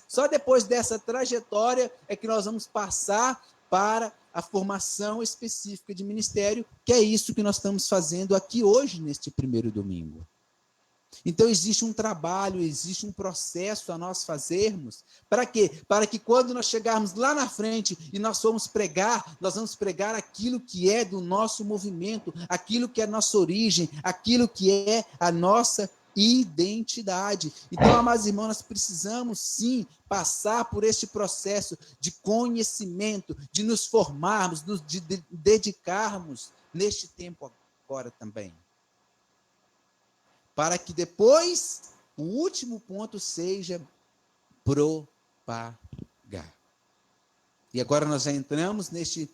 dessa trajetória é que nós vamos passar para a formação específica de ministério, que é isso que nós estamos fazendo aqui hoje, neste primeiro domingo. Então, existe um trabalho, existe um processo a nós fazermos. Para quê? Para que quando nós chegarmos lá na frente e nós vamos pregar aquilo que é do nosso movimento, aquilo que é a nossa origem, aquilo que é a nossa identidade. Então, amados irmãos, nós precisamos sim passar por este processo de conhecimento, de nos formarmos, de dedicarmos neste tempo agora também. Para que depois o último ponto seja propagar. E agora nós já entramos neste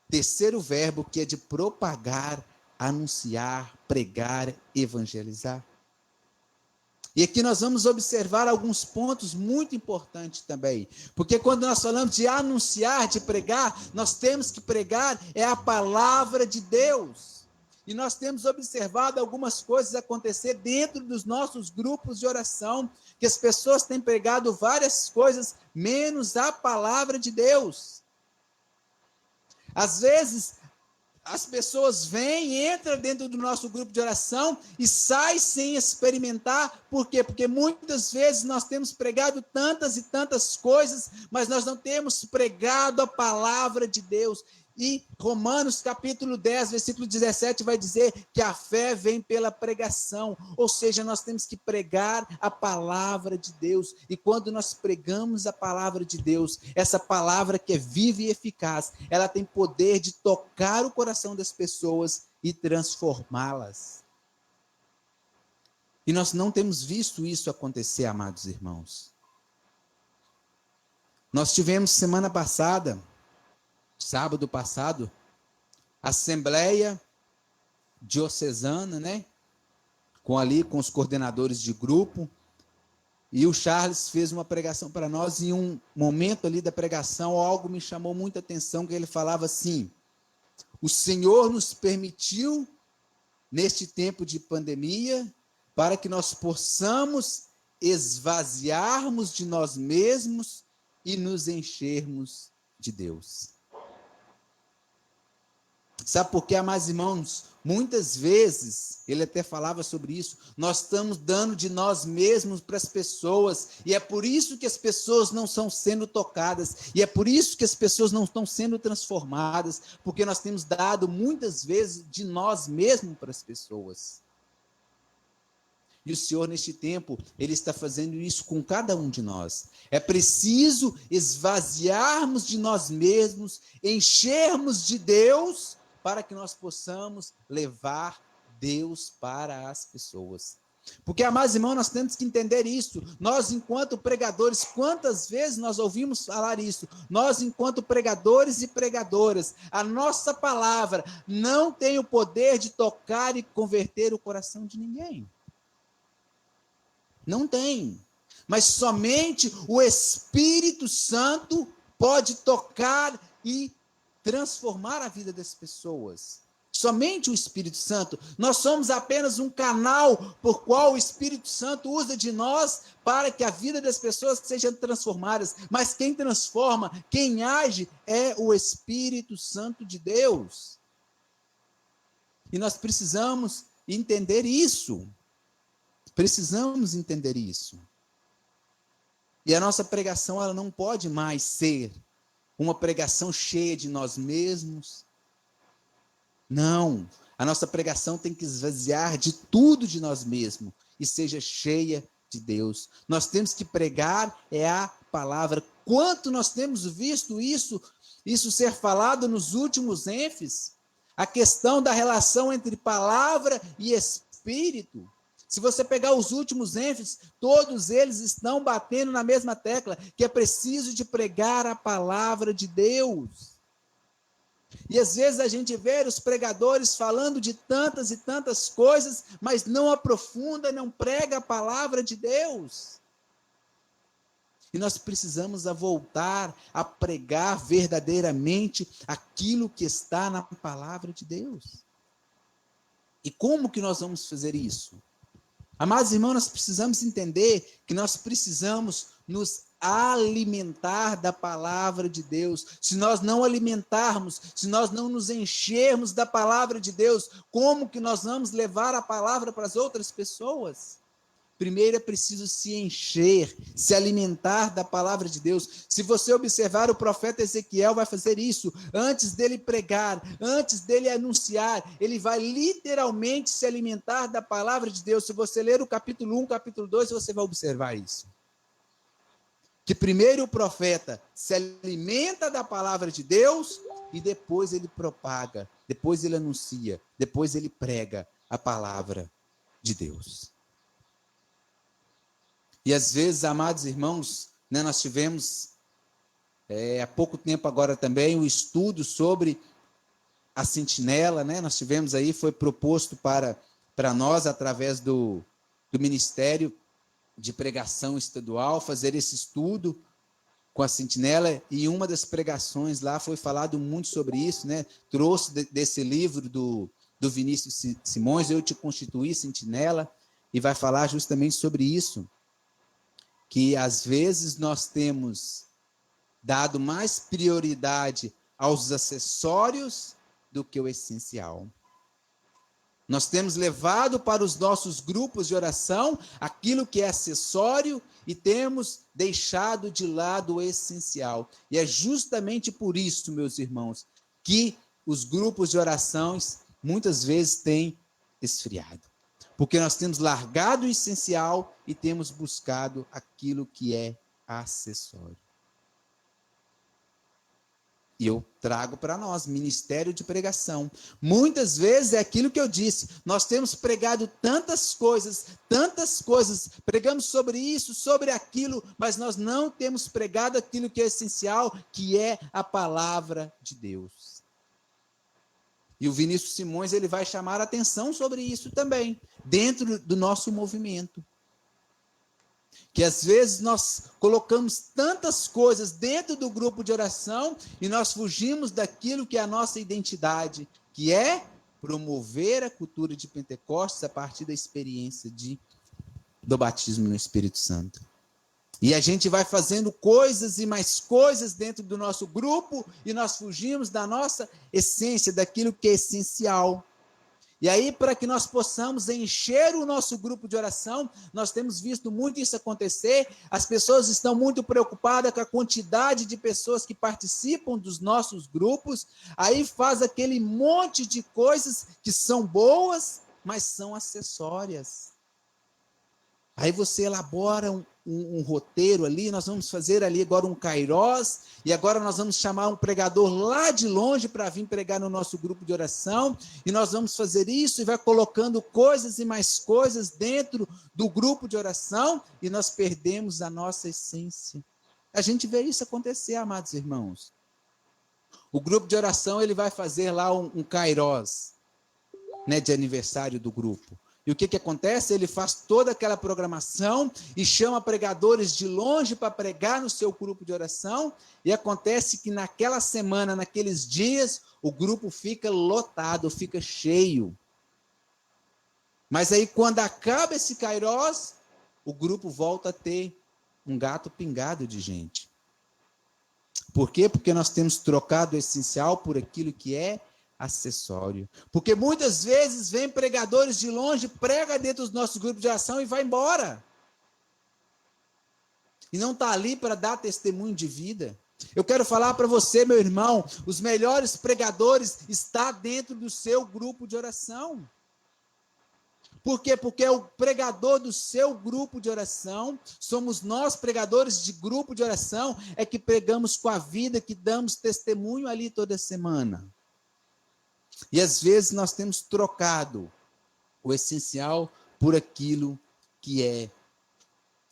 terceiro verbo, que é de propagar, anunciar, pregar, evangelizar. E aqui nós vamos observar alguns pontos muito importantes também. Porque quando nós falamos de anunciar, de pregar, nós temos que pregar é a palavra de Deus. E nós temos observado algumas coisas acontecer dentro dos nossos grupos de oração, que as pessoas têm pregado várias coisas, menos a palavra de Deus. Às vezes, as pessoas vêm, entram dentro do nosso grupo de oração e saem sem experimentar. Por quê? Porque muitas vezes nós temos pregado tantas e tantas coisas, mas nós não temos pregado a palavra de Deus. E Romanos capítulo 10, versículo 17 vai dizer que a fé vem pela pregação, ou seja, nós temos que pregar a palavra de Deus. E quando nós pregamos a palavra de Deus, essa palavra que é viva e eficaz, ela tem poder de tocar o coração das pessoas e transformá-las. E nós não temos visto isso acontecer, amados irmãos. Nós tivemos semana passada, sábado passado, Assembleia Diocesana, né? Com os coordenadores de grupo, e o Charles fez uma pregação para nós, e em um momento ali da pregação, algo me chamou muita atenção, que ele falava assim: o Senhor nos permitiu, neste tempo de pandemia, para que nós possamos esvaziarmos de nós mesmos e nos enchermos de Deus. Sabe por quê, amados irmãos? Muitas vezes, ele até falava sobre isso, nós estamos dando de nós mesmos para as pessoas, e é por isso que as pessoas não estão sendo tocadas, e é por isso que as pessoas não estão sendo transformadas, porque nós temos dado muitas vezes de nós mesmos para as pessoas. E o Senhor, neste tempo, Ele está fazendo isso com cada um de nós. É preciso esvaziarmos de nós mesmos, enchermos de Deus, para que nós possamos levar Deus para as pessoas. Porque, amados irmãos, nós temos que entender isso. Nós, enquanto pregadores, quantas vezes nós ouvimos falar isso? Nós, enquanto pregadores e pregadoras, a nossa palavra não tem o poder de tocar e converter o coração de ninguém. Não tem. Mas somente o Espírito Santo pode tocar e transformar a vida das pessoas. Somente o Espírito Santo. Nós somos apenas um canal por qual o Espírito Santo usa de nós para que a vida das pessoas seja transformadas. Mas quem transforma, quem age é o Espírito Santo de Deus. E nós precisamos entender isso. Precisamos entender isso. E a nossa pregação, ela não pode mais ser uma pregação cheia de nós mesmos. Não, a nossa pregação tem que esvaziar de tudo de nós mesmos e seja cheia de Deus. Nós temos que pregar a palavra. Quanto nós temos visto isso ser falado nos últimos Enfes? A questão da relação entre palavra e Espírito. Se você pegar os últimos Enfes, todos eles estão batendo na mesma tecla, que é preciso de pregar a palavra de Deus. E às vezes a gente vê os pregadores falando de tantas e tantas coisas, mas não aprofunda, não prega a palavra de Deus. E nós precisamos voltar a pregar verdadeiramente aquilo que está na palavra de Deus. E como que nós vamos fazer isso? Amados irmãos, nós precisamos entender que nós precisamos nos alimentar da palavra de Deus. Se nós não alimentarmos, se nós não nos enchermos da palavra de Deus, como que nós vamos levar a palavra para as outras pessoas? Primeiro é preciso se encher, se alimentar da palavra de Deus. Se você observar, o profeta Ezequiel vai fazer isso. Antes dele pregar, antes dele anunciar, ele vai literalmente se alimentar da palavra de Deus. Se você ler o capítulo 1, capítulo 2, você vai observar isso. Que primeiro o profeta se alimenta da palavra de Deus e depois ele propaga, depois ele anuncia, depois ele prega a palavra de Deus. E às vezes, amados irmãos, né, nós tivemos há pouco tempo agora também o estudo sobre a sentinela, né? Nós tivemos aí, foi proposto para nós, através do Ministério de Pregação Estadual, fazer esse estudo com a sentinela, e uma das pregações lá foi falado muito sobre isso, né? Trouxe desse livro do Vinícius Simões, Eu Te Constituí Sentinela, e vai falar justamente sobre isso. Que às vezes nós temos dado mais prioridade aos acessórios do que o essencial. Nós temos levado para os nossos grupos de oração aquilo que é acessório e temos deixado de lado o essencial. E é justamente por isso, meus irmãos, que os grupos de orações muitas vezes têm esfriado. Porque nós temos largado o essencial e temos buscado aquilo que é acessório. E eu trago para nós, ministério de pregação. Muitas vezes é aquilo que eu disse, nós temos pregado tantas coisas, pregamos sobre isso, sobre aquilo, mas nós não temos pregado aquilo que é essencial, que é a palavra de Deus. E o Vinícius Simões, ele vai chamar a atenção sobre isso também, dentro do nosso movimento. Que às vezes nós colocamos tantas coisas dentro do grupo de oração e nós fugimos daquilo que é a nossa identidade, que é promover a cultura de Pentecostes a partir da experiência do batismo no Espírito Santo. E a gente vai fazendo coisas e mais coisas dentro do nosso grupo e nós fugimos da nossa essência, daquilo que é essencial. E aí, para que nós possamos encher o nosso grupo de oração, nós temos visto muito isso acontecer, as pessoas estão muito preocupadas com a quantidade de pessoas que participam dos nossos grupos, aí faz aquele monte de coisas que são boas, mas são acessórias. Aí você elabora um roteiro ali, nós vamos fazer ali agora um kairós, e agora nós vamos chamar um pregador lá de longe para vir pregar no nosso grupo de oração, e nós vamos fazer isso, e vai colocando coisas e mais coisas dentro do grupo de oração, e nós perdemos a nossa essência. A gente vê isso acontecer, amados irmãos. O grupo de oração, ele vai fazer lá um kairós, né, de aniversário do grupo. E o que acontece? Ele faz toda aquela programação e chama pregadores de longe para pregar no seu grupo de oração, e acontece que naquela semana, naqueles dias, o grupo fica lotado, fica cheio. Mas aí, quando acaba esse kairós, o grupo volta a ter um gato pingado de gente. Por quê? Porque nós temos trocado o essencial por aquilo que é acessório. Porque muitas vezes vem pregadores de longe, prega dentro dos nossos grupos de oração e vai embora. E não está ali para dar testemunho de vida. Eu quero falar para você, meu irmão, os melhores pregadores estão dentro do seu grupo de oração. Por quê? Porque é o pregador do seu grupo de oração, somos nós, pregadores de grupo de oração, é que pregamos com a vida, que damos testemunho ali toda semana. E às vezes nós temos trocado o essencial por aquilo que é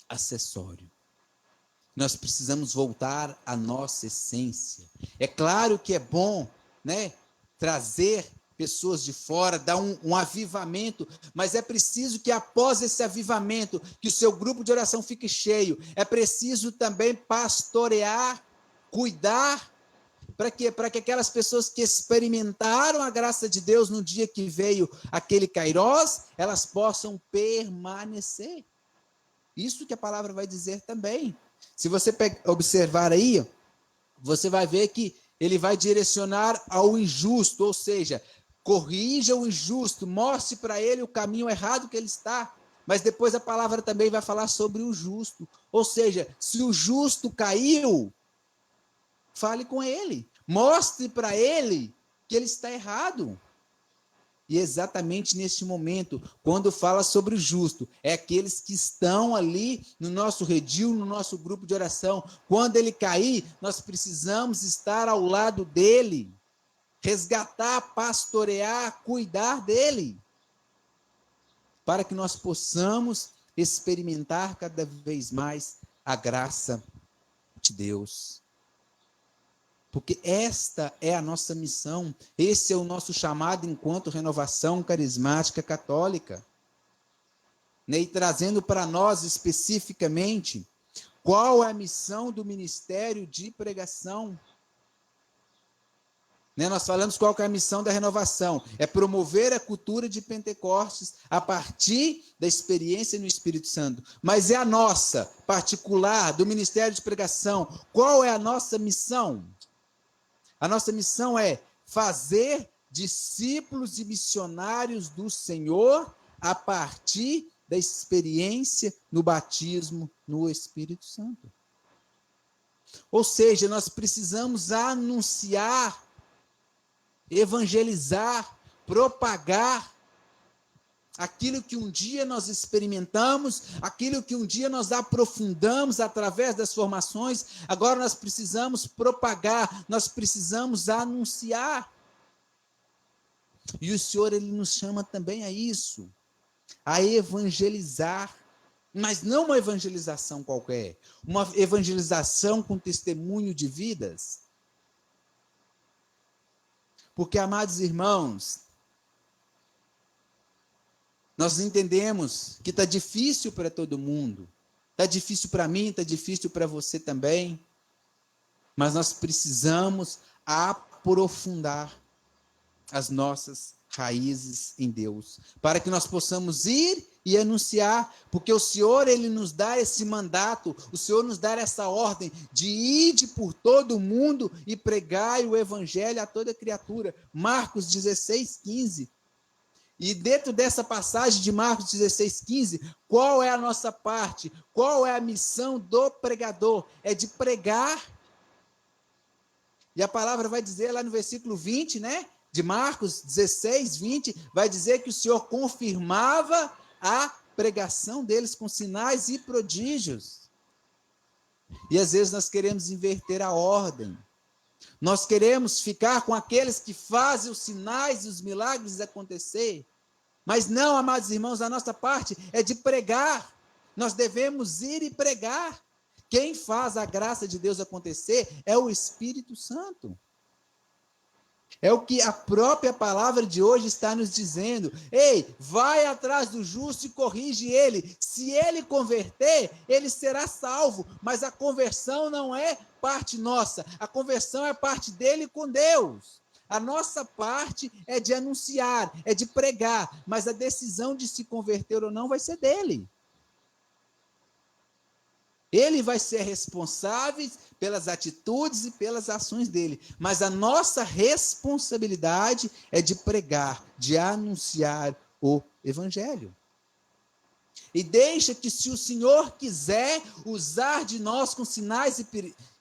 acessório. Nós precisamos voltar à nossa essência. É claro que é bom, né, trazer pessoas de fora, dar um avivamento, mas é preciso que após esse avivamento, que o seu grupo de oração fique cheio. É preciso também pastorear, cuidar, para quê? Para que aquelas pessoas que experimentaram a graça de Deus no dia que veio aquele kairós, elas possam permanecer. Isso que a palavra vai dizer também. Se você observar aí, você vai ver que ele vai direcionar ao injusto, ou seja, corrija o injusto, mostre para ele o caminho errado que ele está. Mas depois a palavra também vai falar sobre o justo. Ou seja, se o justo caiu, fale com ele, mostre para ele que ele está errado. E exatamente neste momento, quando fala sobre o justo, é aqueles que estão ali no nosso redil, no nosso grupo de oração. Quando ele cair, nós precisamos estar ao lado dele, resgatar, pastorear, cuidar dele, para que nós possamos experimentar cada vez mais a graça de Deus. Porque esta é a nossa missão, esse é o nosso chamado enquanto renovação carismática católica. E trazendo para nós especificamente, qual é a missão do ministério de pregação? Nós falamos qual que é a missão da renovação, é promover a cultura de Pentecostes a partir da experiência no Espírito Santo. Mas é a nossa, particular, do ministério de pregação, qual é a nossa missão? A nossa missão é fazer discípulos e missionários do Senhor a partir da experiência no batismo no Espírito Santo. Ou seja, nós precisamos anunciar, evangelizar, propagar aquilo que um dia nós experimentamos, aquilo que um dia nós aprofundamos através das formações, agora nós precisamos propagar, nós precisamos anunciar. E o Senhor, Ele nos chama também a isso, a evangelizar, mas não uma evangelização qualquer, uma evangelização com testemunho de vidas. Porque, amados irmãos, nós entendemos que está difícil para todo mundo. Está difícil para mim, está difícil para você também. Mas nós precisamos aprofundar as nossas raízes em Deus, para que nós possamos ir e anunciar, porque o Senhor, Ele nos dá esse mandato, o Senhor nos dá essa ordem de ir por todo o mundo e pregar o evangelho a toda criatura. Marcos 16:15. E dentro dessa passagem de Marcos 16:15, qual é a nossa parte? Qual é a missão do pregador? É de pregar. E a palavra vai dizer lá no versículo 20, né? De Marcos 16:20, vai dizer que o Senhor confirmava a pregação deles com sinais e prodígios. E às vezes nós queremos inverter a ordem. Nós queremos ficar com aqueles que fazem os sinais e os milagres acontecer. Mas não, amados irmãos, a nossa parte é de pregar. Nós devemos ir e pregar. Quem faz a graça de Deus acontecer é o Espírito Santo. É o que a própria palavra de hoje está nos dizendo. Ei, vai atrás do justo e corrige ele. Se ele converter, ele será salvo. Mas a conversão não é parte nossa. A conversão é parte dele com Deus. A nossa parte é de anunciar, é de pregar. Mas a decisão de se converter ou não vai ser dele. Ele vai ser responsável pelas atitudes e pelas ações dele. Mas a nossa responsabilidade é de pregar, de anunciar o evangelho. E deixa que, se o Senhor quiser usar de nós com sinais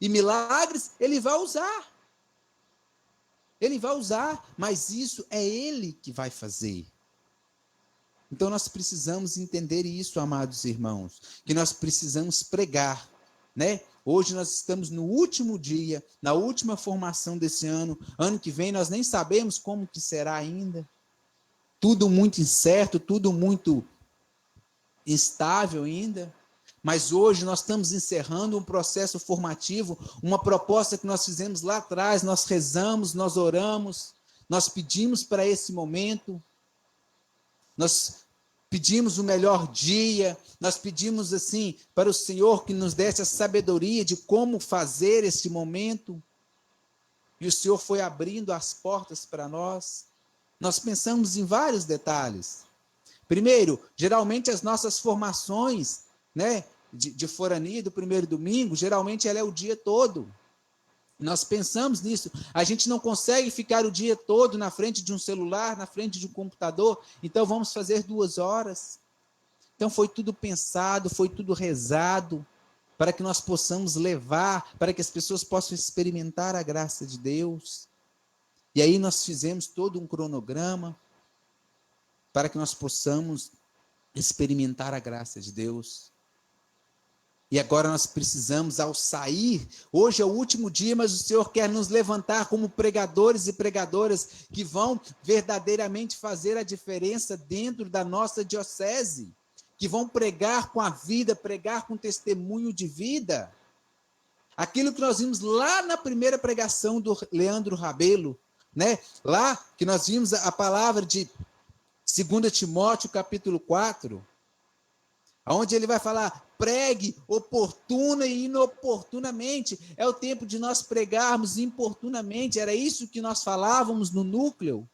e milagres, ele vai usar. Ele vai usar, mas isso é ele que vai fazer. Então nós precisamos entender isso, amados irmãos, que nós precisamos pregar, né? Hoje nós estamos no último dia, na última formação desse ano. Ano que vem nós nem sabemos como que será ainda. Tudo muito incerto, tudo muito instável ainda. Mas hoje nós estamos encerrando um processo formativo, uma proposta que nós fizemos lá atrás, nós rezamos, nós oramos, nós pedimos para esse momento. Nós pedimos o melhor dia, nós pedimos assim para o Senhor que nos desse a sabedoria de como fazer esse momento. E o Senhor foi abrindo as portas para nós. Nós pensamos em vários detalhes. Primeiro, geralmente as nossas formações, né, de forania do primeiro domingo, geralmente ela é o dia todo. Nós pensamos nisso. A gente não consegue ficar o dia todo na frente de um celular, na frente de um computador, então vamos fazer 2 horas. Então foi tudo pensado, foi tudo rezado, para que nós possamos levar, para que as pessoas possam experimentar a graça de Deus. E aí nós fizemos todo um cronograma, para que nós possamos experimentar a graça de Deus. E agora nós precisamos, ao sair, hoje é o último dia, mas o Senhor quer nos levantar como pregadores e pregadoras que vão verdadeiramente fazer a diferença dentro da nossa diocese, que vão pregar com a vida, pregar com testemunho de vida. Aquilo que nós vimos lá na primeira pregação do Leandro Rabelo, né? Lá que nós vimos a palavra de 2 Timóteo, capítulo 4, onde ele vai falar: pregue oportuna e inoportunamente. É o tempo de nós pregarmos importunamente. Era isso que nós falávamos no núcleo.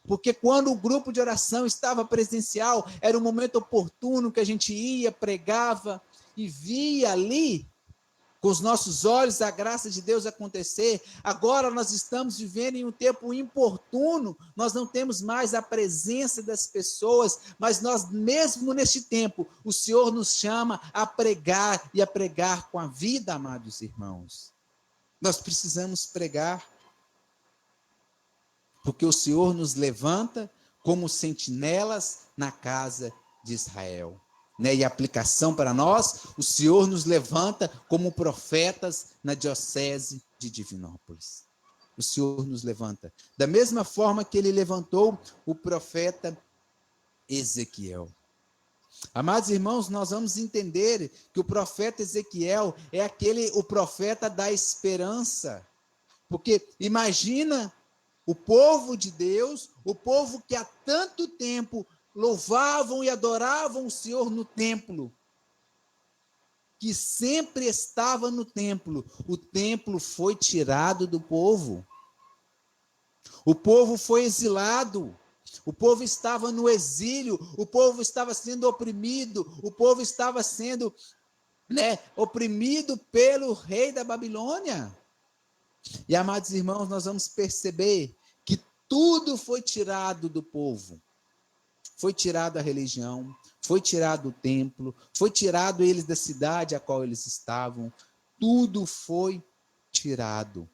Porque quando o grupo de oração estava presencial, era o momento oportuno que a gente ia, pregava e via ali, com os nossos olhos, a graça de Deus acontecer. Agora nós estamos vivendo em um tempo importuno, nós não temos mais a presença das pessoas, mas nós, mesmo neste tempo, o Senhor nos chama a pregar e a pregar com a vida, amados irmãos. Nós precisamos pregar, porque o Senhor nos levanta como sentinelas na casa de Israel. E a aplicação para nós, o Senhor nos levanta como profetas na diocese de Divinópolis. O Senhor nos levanta. Da mesma forma que ele levantou o profeta Ezequiel. Amados irmãos, nós vamos entender que o profeta Ezequiel é o profeta da esperança. Porque imagina o povo de Deus, o povo que há tanto tempo louvavam e adoravam o Senhor no templo, que sempre estava no templo. O templo foi tirado do povo. O povo foi exilado. O povo estava no exílio. O povo estava sendo oprimido. O povo estava sendo, oprimido pelo rei da Babilônia. E, amados irmãos, nós vamos perceber que tudo foi tirado do povo. Foi tirado a religião, foi tirado o templo, foi tirado eles da cidade a qual eles estavam, tudo foi tirado.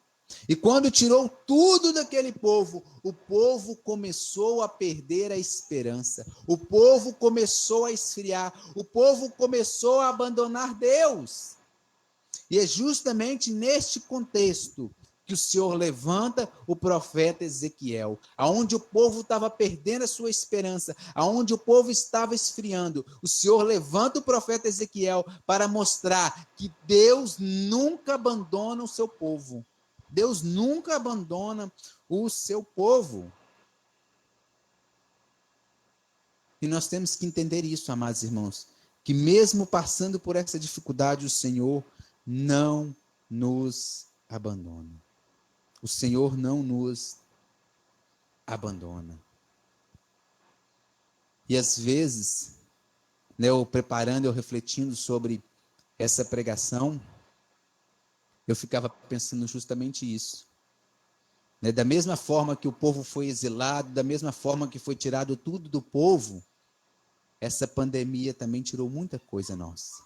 E quando tirou tudo daquele povo, o povo começou a perder a esperança. O povo começou a esfriar. O povo começou a abandonar Deus. E é justamente neste contexto que o Senhor levanta o profeta Ezequiel, aonde o povo estava perdendo a sua esperança, aonde o povo estava esfriando. O Senhor levanta o profeta Ezequiel para mostrar que Deus nunca abandona o seu povo. Deus nunca abandona o seu povo. E nós temos que entender isso, amados irmãos, que mesmo passando por essa dificuldade, o Senhor não nos abandona. O Senhor não nos abandona. E às vezes, eu preparando, eu refletindo sobre essa pregação, eu ficava pensando justamente isso. Da mesma forma que o povo foi exilado, da mesma forma que foi tirado tudo do povo, essa pandemia também tirou muita coisa nossa.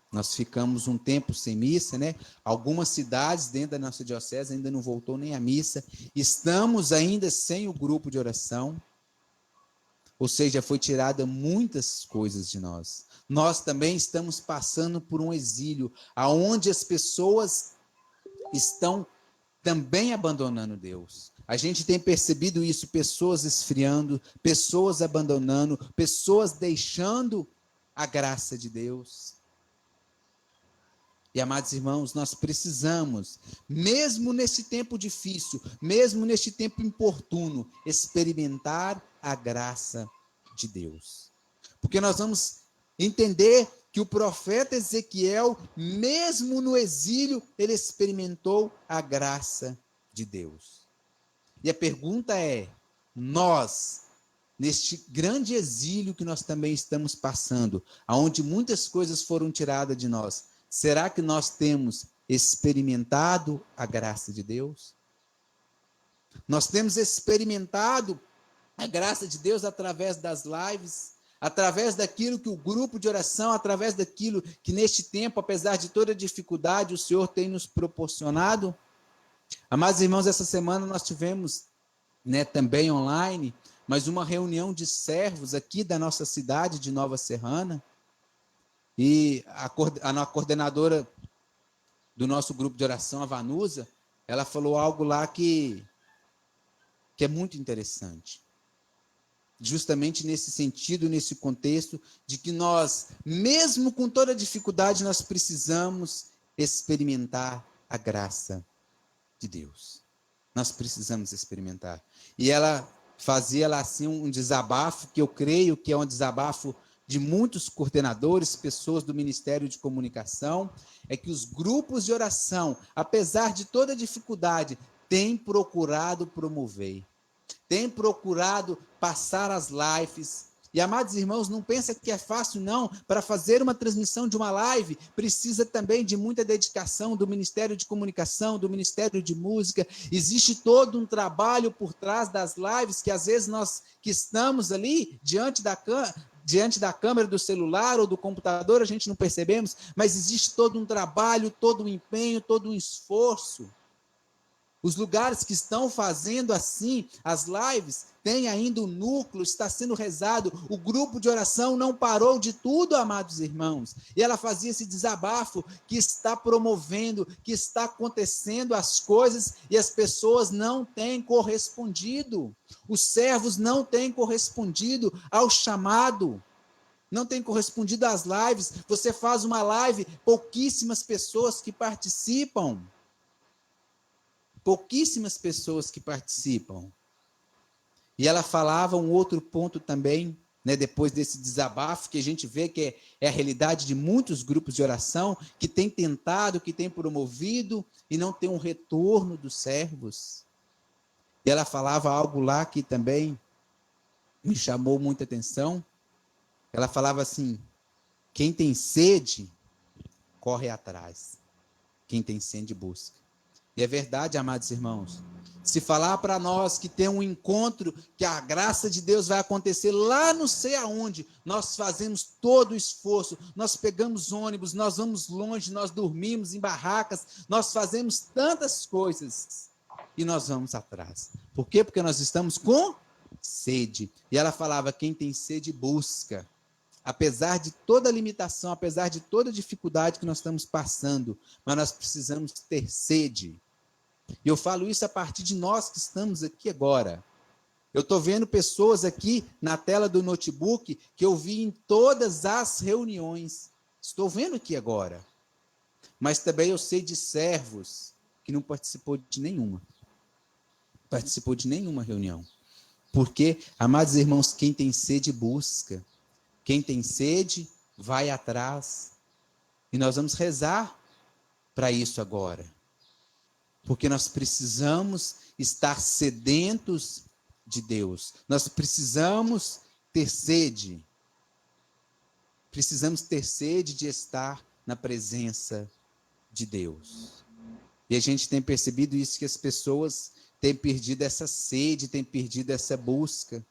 Nós ficamos um tempo sem missa, né? Algumas cidades dentro da nossa diocese ainda não voltou nem a missa. Estamos ainda sem o grupo de oração. Ou seja, foi tirada muitas coisas de nós. Nós também estamos passando por um exílio, aonde as pessoas estão também abandonando Deus. A gente tem percebido isso, pessoas esfriando, pessoas abandonando, pessoas deixando a graça de Deus. E, amados irmãos, nós precisamos, mesmo nesse tempo difícil, mesmo neste tempo importuno, experimentar a graça de Deus. Porque nós vamos entender que o profeta Ezequiel, mesmo no exílio, ele experimentou a graça de Deus. E a pergunta é, nós, neste grande exílio que nós também estamos passando, onde muitas coisas foram tiradas de nós, será que nós temos experimentado a graça de Deus? Nós temos experimentado a graça de Deus através das lives, através daquilo que o grupo de oração, através daquilo que neste tempo, apesar de toda dificuldade, o Senhor tem nos proporcionado? Amados irmãos, essa semana nós tivemos, também online, mas uma reunião de servos aqui da nossa cidade de Nova Serrana, e a coordenadora do nosso grupo de oração, a Vanusa, ela falou algo lá que é muito interessante. Justamente nesse sentido, nesse contexto, de que nós, mesmo com toda dificuldade, nós precisamos experimentar a graça de Deus. Nós precisamos experimentar. E ela fazia lá assim um desabafo, que eu creio que é um desabafo de muitos coordenadores, pessoas do Ministério de Comunicação, é que os grupos de oração, apesar de toda dificuldade, têm procurado promover, têm procurado passar as lives. E, amados irmãos, não pensa que é fácil, não. Para fazer uma transmissão de uma live, precisa também de muita dedicação do Ministério de Comunicação, do Ministério de Música. Existe todo um trabalho por trás das lives, que às vezes nós que estamos ali diante da câmera do celular ou do computador, a gente não percebemos, mas existe todo um trabalho, todo um empenho, todo um esforço. Os lugares que estão fazendo assim, as lives, tem ainda o núcleo, está sendo rezado, o grupo de oração não parou de tudo, amados irmãos. E ela fazia esse desabafo que está promovendo, que está acontecendo as coisas e as pessoas não têm correspondido. Os servos não têm correspondido ao chamado. Não tem correspondido às lives. Você faz uma live, pouquíssimas pessoas que participam. Pouquíssimas pessoas que participam. E ela falava um outro ponto também, depois desse desabafo, que a gente vê que é a realidade de muitos grupos de oração, que tem tentado, que tem promovido, e não tem um retorno dos servos. E ela falava algo lá que também me chamou muita atenção. Ela falava assim, quem tem sede, corre atrás. Quem tem sede, busca. E é verdade, amados irmãos. Se falar para nós que tem um encontro, que a graça de Deus vai acontecer lá não sei aonde, nós fazemos todo o esforço, nós pegamos ônibus, nós vamos longe, nós dormimos em barracas, nós fazemos tantas coisas e nós vamos atrás. Por quê? Porque nós estamos com sede. E ela falava, quem tem sede busca. Apesar de toda limitação, apesar de toda dificuldade que nós estamos passando, mas nós precisamos ter sede. E eu falo isso a partir de nós que estamos aqui agora. Eu estou vendo pessoas aqui na tela do notebook que eu vi em todas as reuniões. Estou vendo aqui agora. Mas também eu sei de servos que não participou de nenhuma. Participou de nenhuma reunião. Porque, amados irmãos, quem tem sede busca. Quem tem sede vai atrás. E nós vamos rezar para isso agora. Porque nós precisamos estar sedentos de Deus. Nós precisamos ter sede. Precisamos ter sede de estar na presença de Deus. E a gente tem percebido isso, que as pessoas têm perdido essa sede, têm perdido essa busca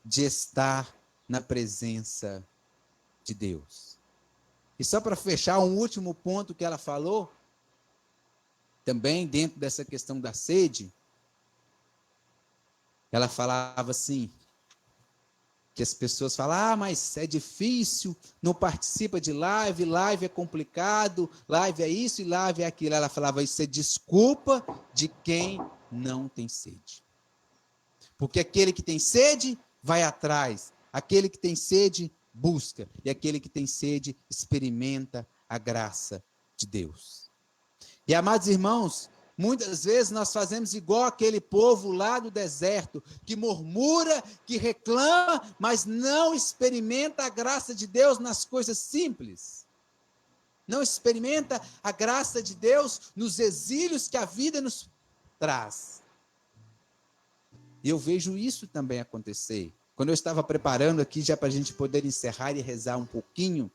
de estar na presença de Deus. E só para fechar um último ponto que ela falou, também dentro dessa questão da sede, ela falava assim, que as pessoas falam, mas é difícil, não participa de live, live é complicado, live é isso e live é aquilo. Ela falava, isso é desculpa de quem não tem sede. Porque aquele que tem sede, vai atrás. Aquele que tem sede, busca. E aquele que tem sede, experimenta a graça de Deus. E, amados irmãos, muitas vezes nós fazemos igual aquele povo lá do deserto, que murmura, que reclama, mas não experimenta a graça de Deus nas coisas simples. Não experimenta a graça de Deus nos exílios que a vida nos traz. E eu vejo isso também acontecer. Quando eu estava preparando aqui, já para a gente poder encerrar e rezar um pouquinho,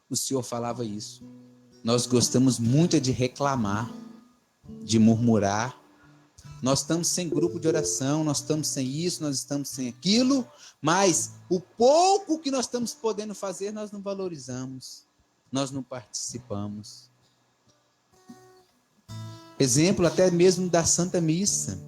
o Senhor falava isso. Nós gostamos muito de reclamar, de murmurar. Nós estamos sem grupo de oração, nós estamos sem isso, nós estamos sem aquilo, mas o pouco que nós estamos podendo fazer, nós não valorizamos, nós não participamos. Exemplo até mesmo da Santa Missa.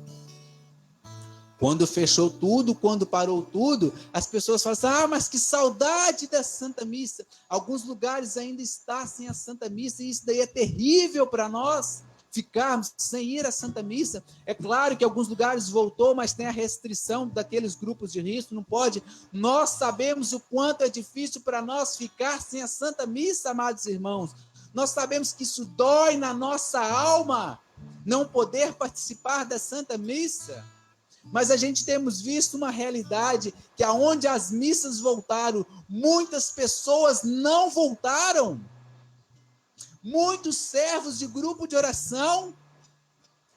Quando fechou tudo, quando parou tudo, as pessoas falam assim, mas que saudade da Santa Missa. Alguns lugares ainda está sem a Santa Missa, e isso daí é terrível para nós, ficarmos sem ir à Santa Missa. É claro que alguns lugares voltou, mas tem a restrição daqueles grupos de risco, não pode. Nós sabemos o quanto é difícil para nós ficar sem a Santa Missa, amados irmãos. Nós sabemos que isso dói na nossa alma, não poder participar da Santa Missa. Mas a gente temos visto uma realidade que aonde as missas voltaram, muitas pessoas não voltaram. Muitos servos de grupo de oração,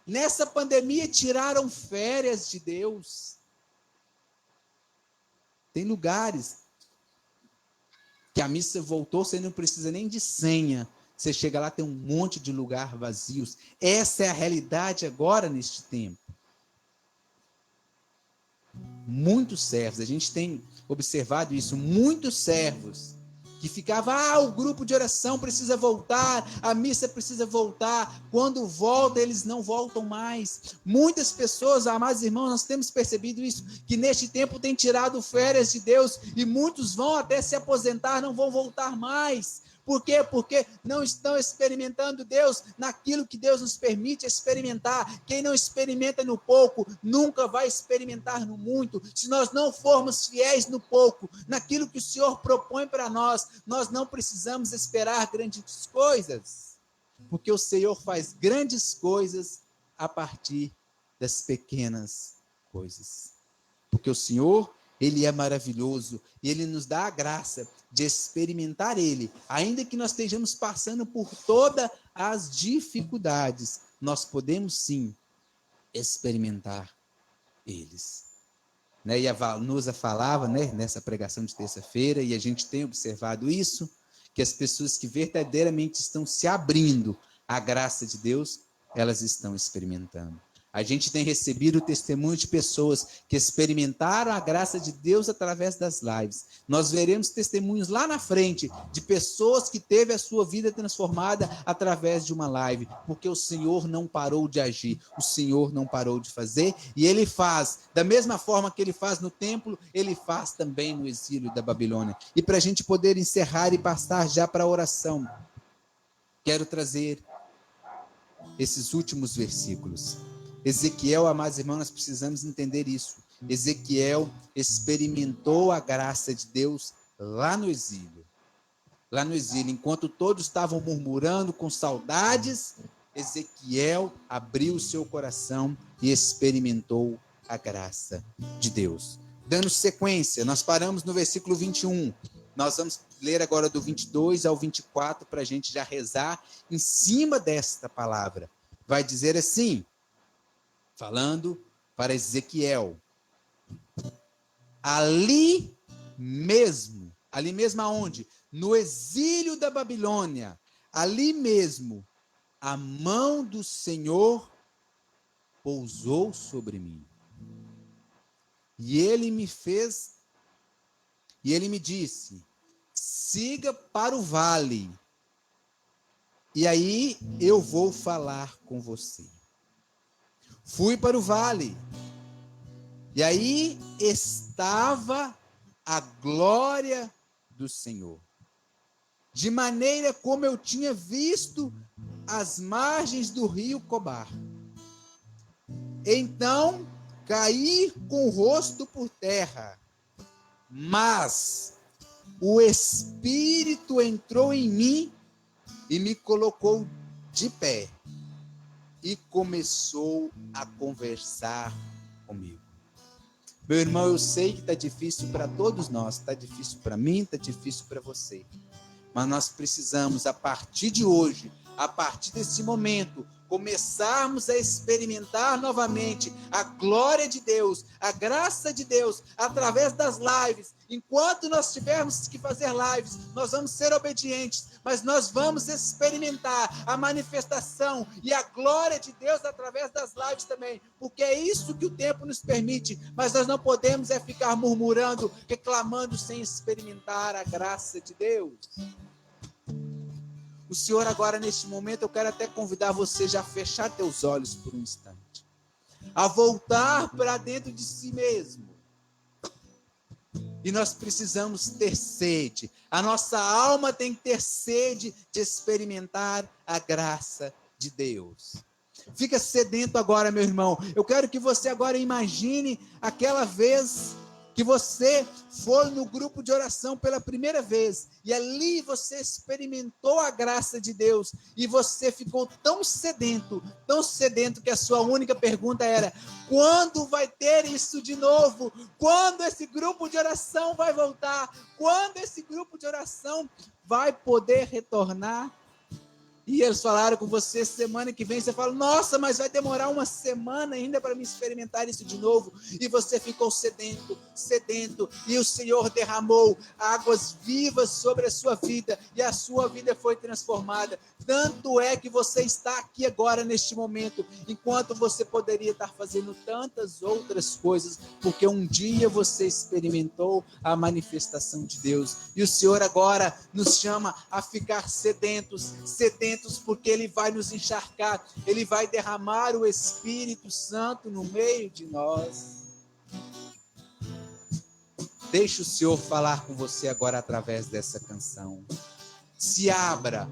nessa pandemia, tiraram férias de Deus. Tem lugares que a missa voltou, você não precisa nem de senha. Você chega lá, tem um monte de lugar vazios. Essa é a realidade agora neste tempo. Muitos servos, a gente tem observado isso, muitos servos que ficavam, o grupo de oração precisa voltar, a missa precisa voltar, quando volta eles não voltam mais. Muitas pessoas, amados irmãos, nós temos percebido isso, que neste tempo tem tirado férias de Deus, e muitos vão até se aposentar, não vão voltar mais. Por quê? Porque não estão experimentando Deus naquilo que Deus nos permite experimentar. Quem não experimenta no pouco, nunca vai experimentar no muito. Se nós não formos fiéis no pouco, naquilo que o Senhor propõe para nós, nós não precisamos esperar grandes coisas. Porque o Senhor faz grandes coisas a partir das pequenas coisas. Porque o Senhor, Ele é maravilhoso e Ele nos dá a graça de experimentar Ele. Ainda que nós estejamos passando por todas as dificuldades, nós podemos sim experimentar eles. E a Vanusa falava, nessa pregação de terça-feira, e a gente tem observado isso, que as pessoas que verdadeiramente estão se abrindo à graça de Deus, elas estão experimentando. A gente tem recebido o testemunho de pessoas que experimentaram a graça de Deus através das lives. Nós veremos testemunhos lá na frente de pessoas que teve a sua vida transformada através de uma live, porque o Senhor não parou de agir, o Senhor não parou de fazer, e Ele faz, da mesma forma que Ele faz no templo, Ele faz também no exílio da Babilônia. E para a gente poder encerrar e passar já para a oração, quero trazer esses últimos versículos. Ezequiel, amados irmãos, nós precisamos entender isso. Ezequiel experimentou a graça de Deus lá no exílio. Lá no exílio, enquanto todos estavam murmurando com saudades, Ezequiel abriu o seu coração e experimentou a graça de Deus. Dando sequência, nós paramos no versículo 21. Nós vamos ler agora do 22 ao 24 para a gente já rezar em cima desta palavra. Vai dizer assim, falando para Ezequiel, ali mesmo aonde? No exílio da Babilônia, ali mesmo, a mão do Senhor pousou sobre mim. E ele me disse, siga para o vale, e aí eu vou falar com você. Fui para o vale, e aí estava a glória do Senhor, de maneira como eu tinha visto as margens do rio Cobar. Então caí com o rosto por terra, mas o Espírito entrou em mim e me colocou de pé. E começou a conversar comigo. Meu irmão, eu sei que está difícil para todos nós, está difícil para mim, está difícil para você. Mas nós precisamos, a partir de hoje, a partir desse momento, começarmos a experimentar novamente a glória de Deus, a graça de Deus, através das lives. Enquanto nós tivermos que fazer lives, nós vamos ser obedientes, mas nós vamos experimentar a manifestação e a glória de Deus através das lives também, porque é isso que o tempo nos permite, mas nós não podemos ficar murmurando, reclamando sem experimentar a graça de Deus. O Senhor agora, neste momento, eu quero até convidar você já a fechar teus olhos por um instante, a voltar para dentro de si mesmo. E nós precisamos ter sede, a nossa alma tem que ter sede de experimentar a graça de Deus. Fica sedento agora, meu irmão. Eu quero que você agora imagine aquela vez que você foi no grupo de oração pela primeira vez, e ali você experimentou a graça de Deus, e você ficou tão sedento, que a sua única pergunta era, quando vai ter isso de novo? Quando esse grupo de oração vai voltar? Quando esse grupo de oração vai poder retornar? E eles falaram com você semana que vem, você fala, nossa, mas vai demorar uma semana ainda para me experimentar isso de novo. E você ficou sedento, e o Senhor derramou águas vivas sobre a sua vida, e a sua vida foi transformada. Tanto é que você está aqui agora neste momento, enquanto você poderia estar fazendo tantas outras coisas, porque um dia você experimentou a manifestação de Deus. E o Senhor agora nos chama a ficar sedentos, porque Ele vai nos encharcar, Ele vai derramar o Espírito Santo no meio de nós. Deixa o Senhor falar com você agora através dessa canção. Se abra,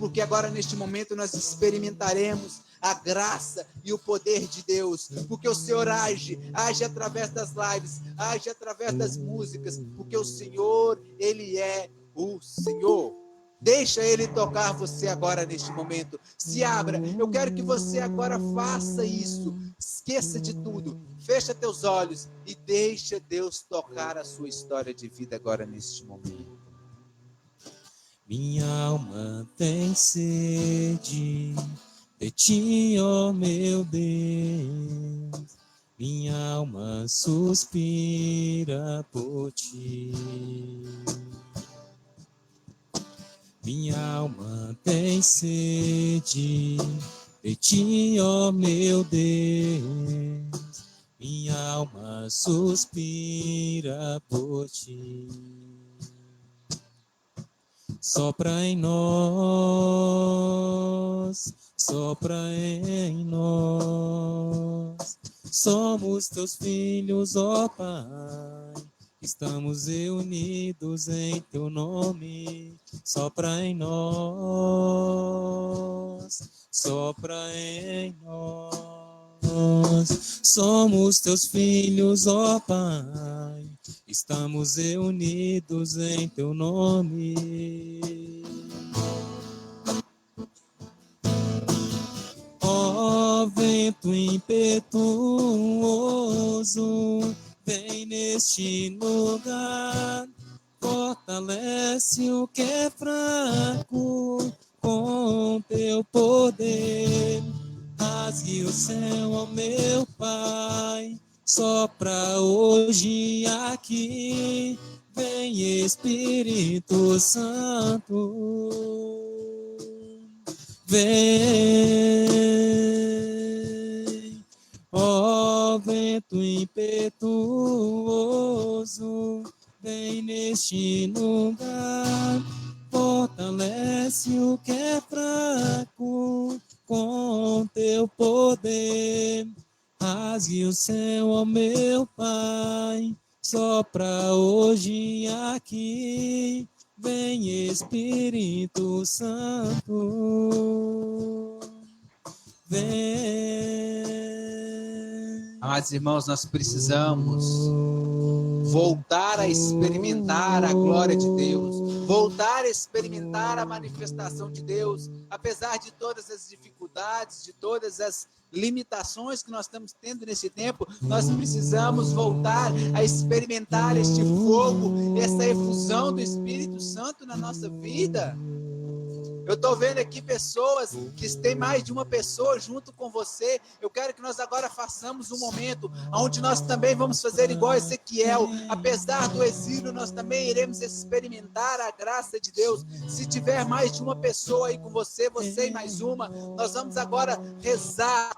porque agora neste momento nós experimentaremos a graça e o poder de Deus, porque o Senhor age através das lives, age através das músicas, porque o Senhor, Ele é o Senhor. Deixa Ele tocar você agora neste momento. Se abra. Eu quero que você agora faça isso. Esqueça de tudo. Fecha teus olhos e deixa Deus tocar a sua história de vida agora neste momento. Minha alma tem sede de ti, ó meu Deus. Minha alma suspira por ti. Minha alma tem sede de ti, ó meu Deus, minha alma suspira por ti. Sopra em nós, sopra em nós. Somos teus filhos, ó Pai, estamos reunidos em teu nome. Sopra em nós, sopra em nós. Somos teus filhos, ó Pai, estamos reunidos em teu nome. Ó vento impetuoso, vem neste lugar, fortalece o que é fraco com teu poder. Rasgue o céu, ó meu Pai, sopra hoje aqui, vem Espírito Santo. Vem, ó vento impetuoso, vem neste lugar, fortalece o que é fraco com teu poder. Rasgue o céu, ó meu Pai, sopra hoje aqui, vem Espírito Santo. Vem. Amados irmãos, nós precisamos voltar a experimentar a glória de Deus, voltar a experimentar a manifestação de Deus, apesar de todas as dificuldades, de todas as limitações que nós estamos tendo nesse tempo. Nós precisamos voltar a experimentar este fogo, essa efusão do Espírito Santo na nossa vida. Eu estou vendo aqui pessoas que têm mais de uma pessoa junto com você. Eu quero que nós agora façamos um momento onde nós também vamos fazer igual a Ezequiel. Apesar do exílio, nós também iremos experimentar a graça de Deus. Se tiver mais de uma pessoa aí com você, você e mais uma, nós vamos agora rezar.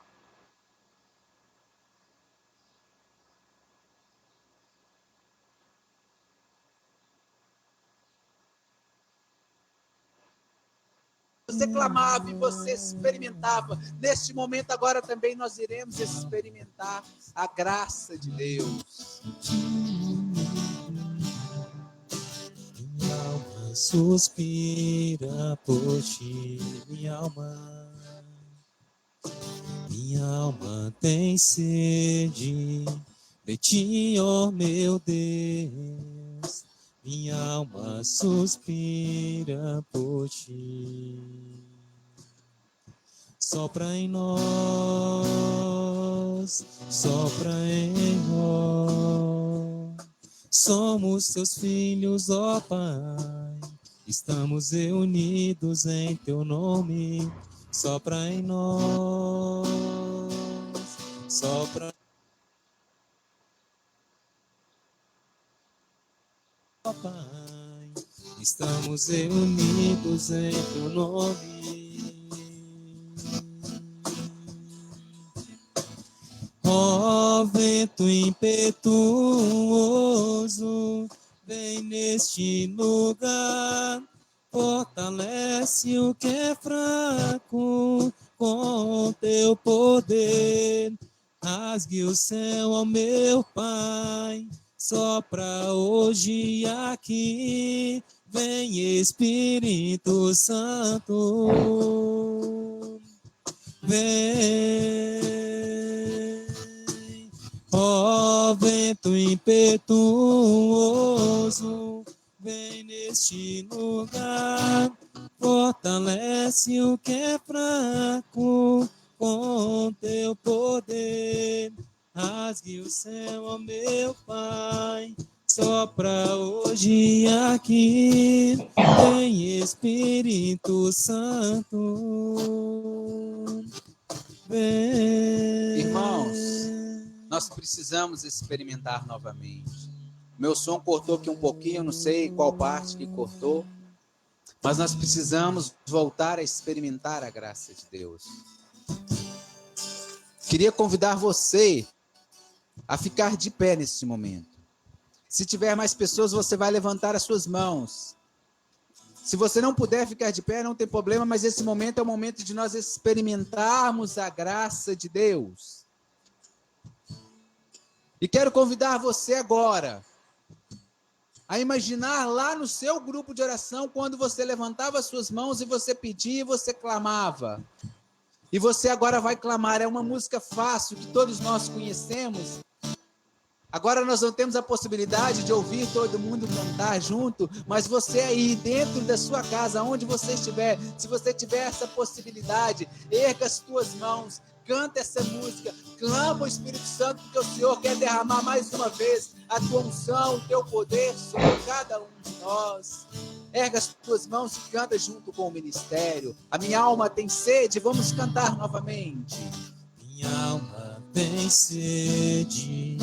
Você clamava e você experimentava. Neste momento agora também nós iremos experimentar a graça de Deus. Minha alma suspira por ti, minha alma tem sede de ti, ó meu Deus. Minha alma suspira por ti. Sopra em nós, sopra em nós. Somos teus filhos, ó Pai, estamos reunidos em teu nome. Sopra em nós, sopra. Ó Pai, estamos reunidos em teu nome. Ó vento impetuoso, vem neste lugar, fortalece o que é fraco com teu poder. Rasgue o céu, ó meu Pai, sopra hoje aqui, vem Espírito Santo. Vem, ó vento impetuoso, vem neste lugar, fortalece o que é fraco com teu poder. Rasgue o céu, ó meu Pai, sopra hoje aqui, vem Espírito Santo. Vem. Irmãos, nós precisamos experimentar novamente. Meu som cortou aqui um pouquinho, eu não sei qual parte que cortou, mas nós precisamos voltar a experimentar a graça de Deus. Queria convidar você a ficar de pé nesse momento. Se tiver mais pessoas, você vai levantar as suas mãos. Se você não puder ficar de pé, não tem problema, mas esse momento é o momento de nós experimentarmos a graça de Deus. E quero convidar você agora a imaginar lá no seu grupo de oração, quando você levantava as suas mãos e você pedia e você clamava. E você agora vai clamar. É uma música fácil que todos nós conhecemos. Agora nós não temos a possibilidade de ouvir todo mundo cantar junto, mas você aí dentro da sua casa, onde você estiver, se você tiver essa possibilidade, erga as tuas mãos, canta essa música, clama o Espírito Santo, porque o Senhor quer derramar mais uma vez a tua unção, o teu poder sobre cada um de nós. Erga as tuas mãos e canta junto com o ministério. A minha alma tem sede, vamos cantar novamente. Minha alma tem sede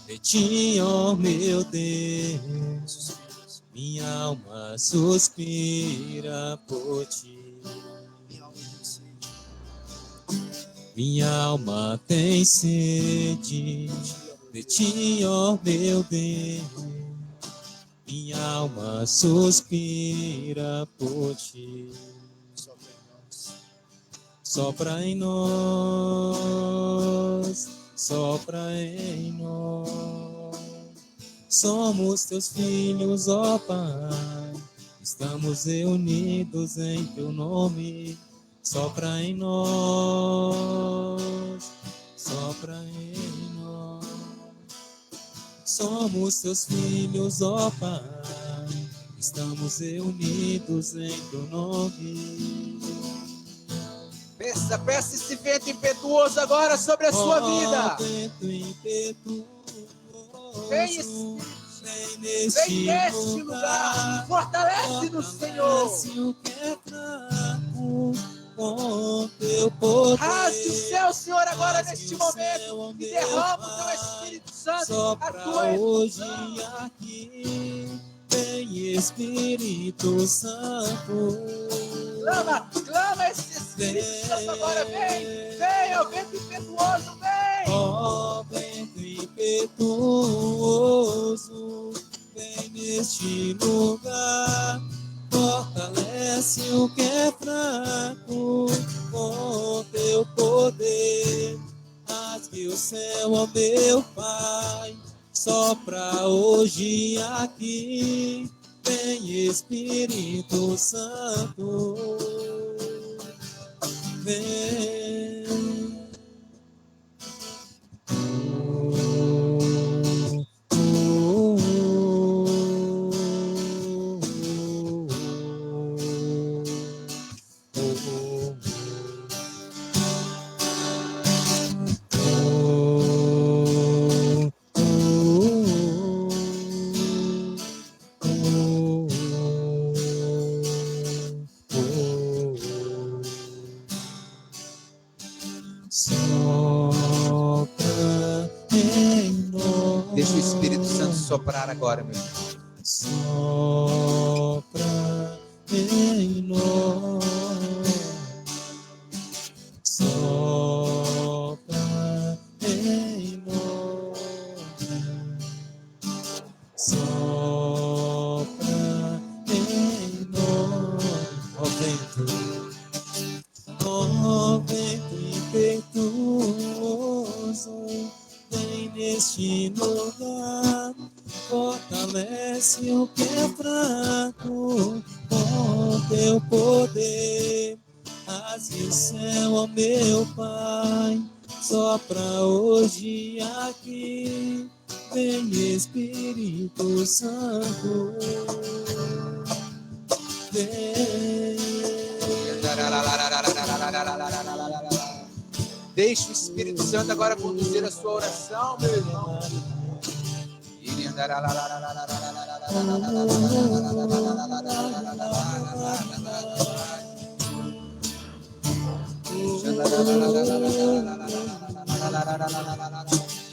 de ti, ó meu Deus. Minha alma suspira por ti. Minha alma tem sede de ti, ó meu Deus. Minha alma suspira por ti. Sopra em nós, sopra em nós. Somos teus filhos, ó Pai. Estamos reunidos em teu nome. Sopra em nós, sopra em nós. Somos teus filhos, ó Pai. Estamos reunidos em teu nome. Peça esse vento impetuoso agora sobre a sua vida. Vento impetuoso, Vem, Espírito, vem vem neste lugar. Fortalece no Senhor. O que é fraco com teu poder. Rasgue o céu, Senhor, agora neste momento. E derrama o teu Espírito Santo. Sopra A tua hoje emoção. aqui. Vem Espírito Santo. Clama esse Espírito Santo agora. Vem, ó vento impetuoso, vem. Ó vento impetuoso, vem neste lugar. Fortalece o que é fraco com teu poder. Rasgue o céu, ó meu Pai. Sopra hoje aqui. Vem Espírito Santo, vem. Deixa o Espírito Santo soprar agora, meu irmão. Sopra em nós, sopra em nós, sopra em nós, ó vento impetuoso, vem neste lugar. Fortalece o que é fraco com teu poder. Rasgue o céu, ó meu Pai. Sopra hoje aqui. Vem Espírito Santo. Vem. Deixe o Espírito Santo agora conduzir a sua oração, meu irmão.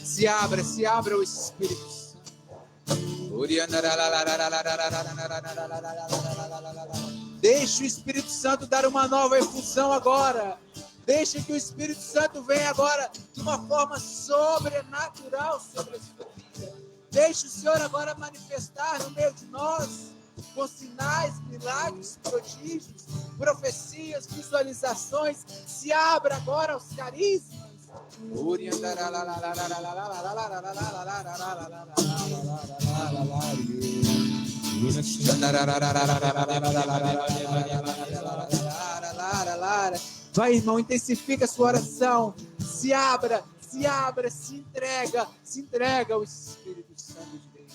Se abra o Espírito Santo. Deixe o Espírito Santo dar uma nova efusão agora. Deixe que o Espírito Santo venha agora de uma forma sobrenatural sobre a sua vida. Deixe o Senhor agora manifestar no meio de nós, com sinais, milagres, prodígios, profecias, visualizações. Se abra agora aos carismas. Vai, irmão, intensifica a sua oração. Se abra, se entrega ao Espírito Santo de Deus.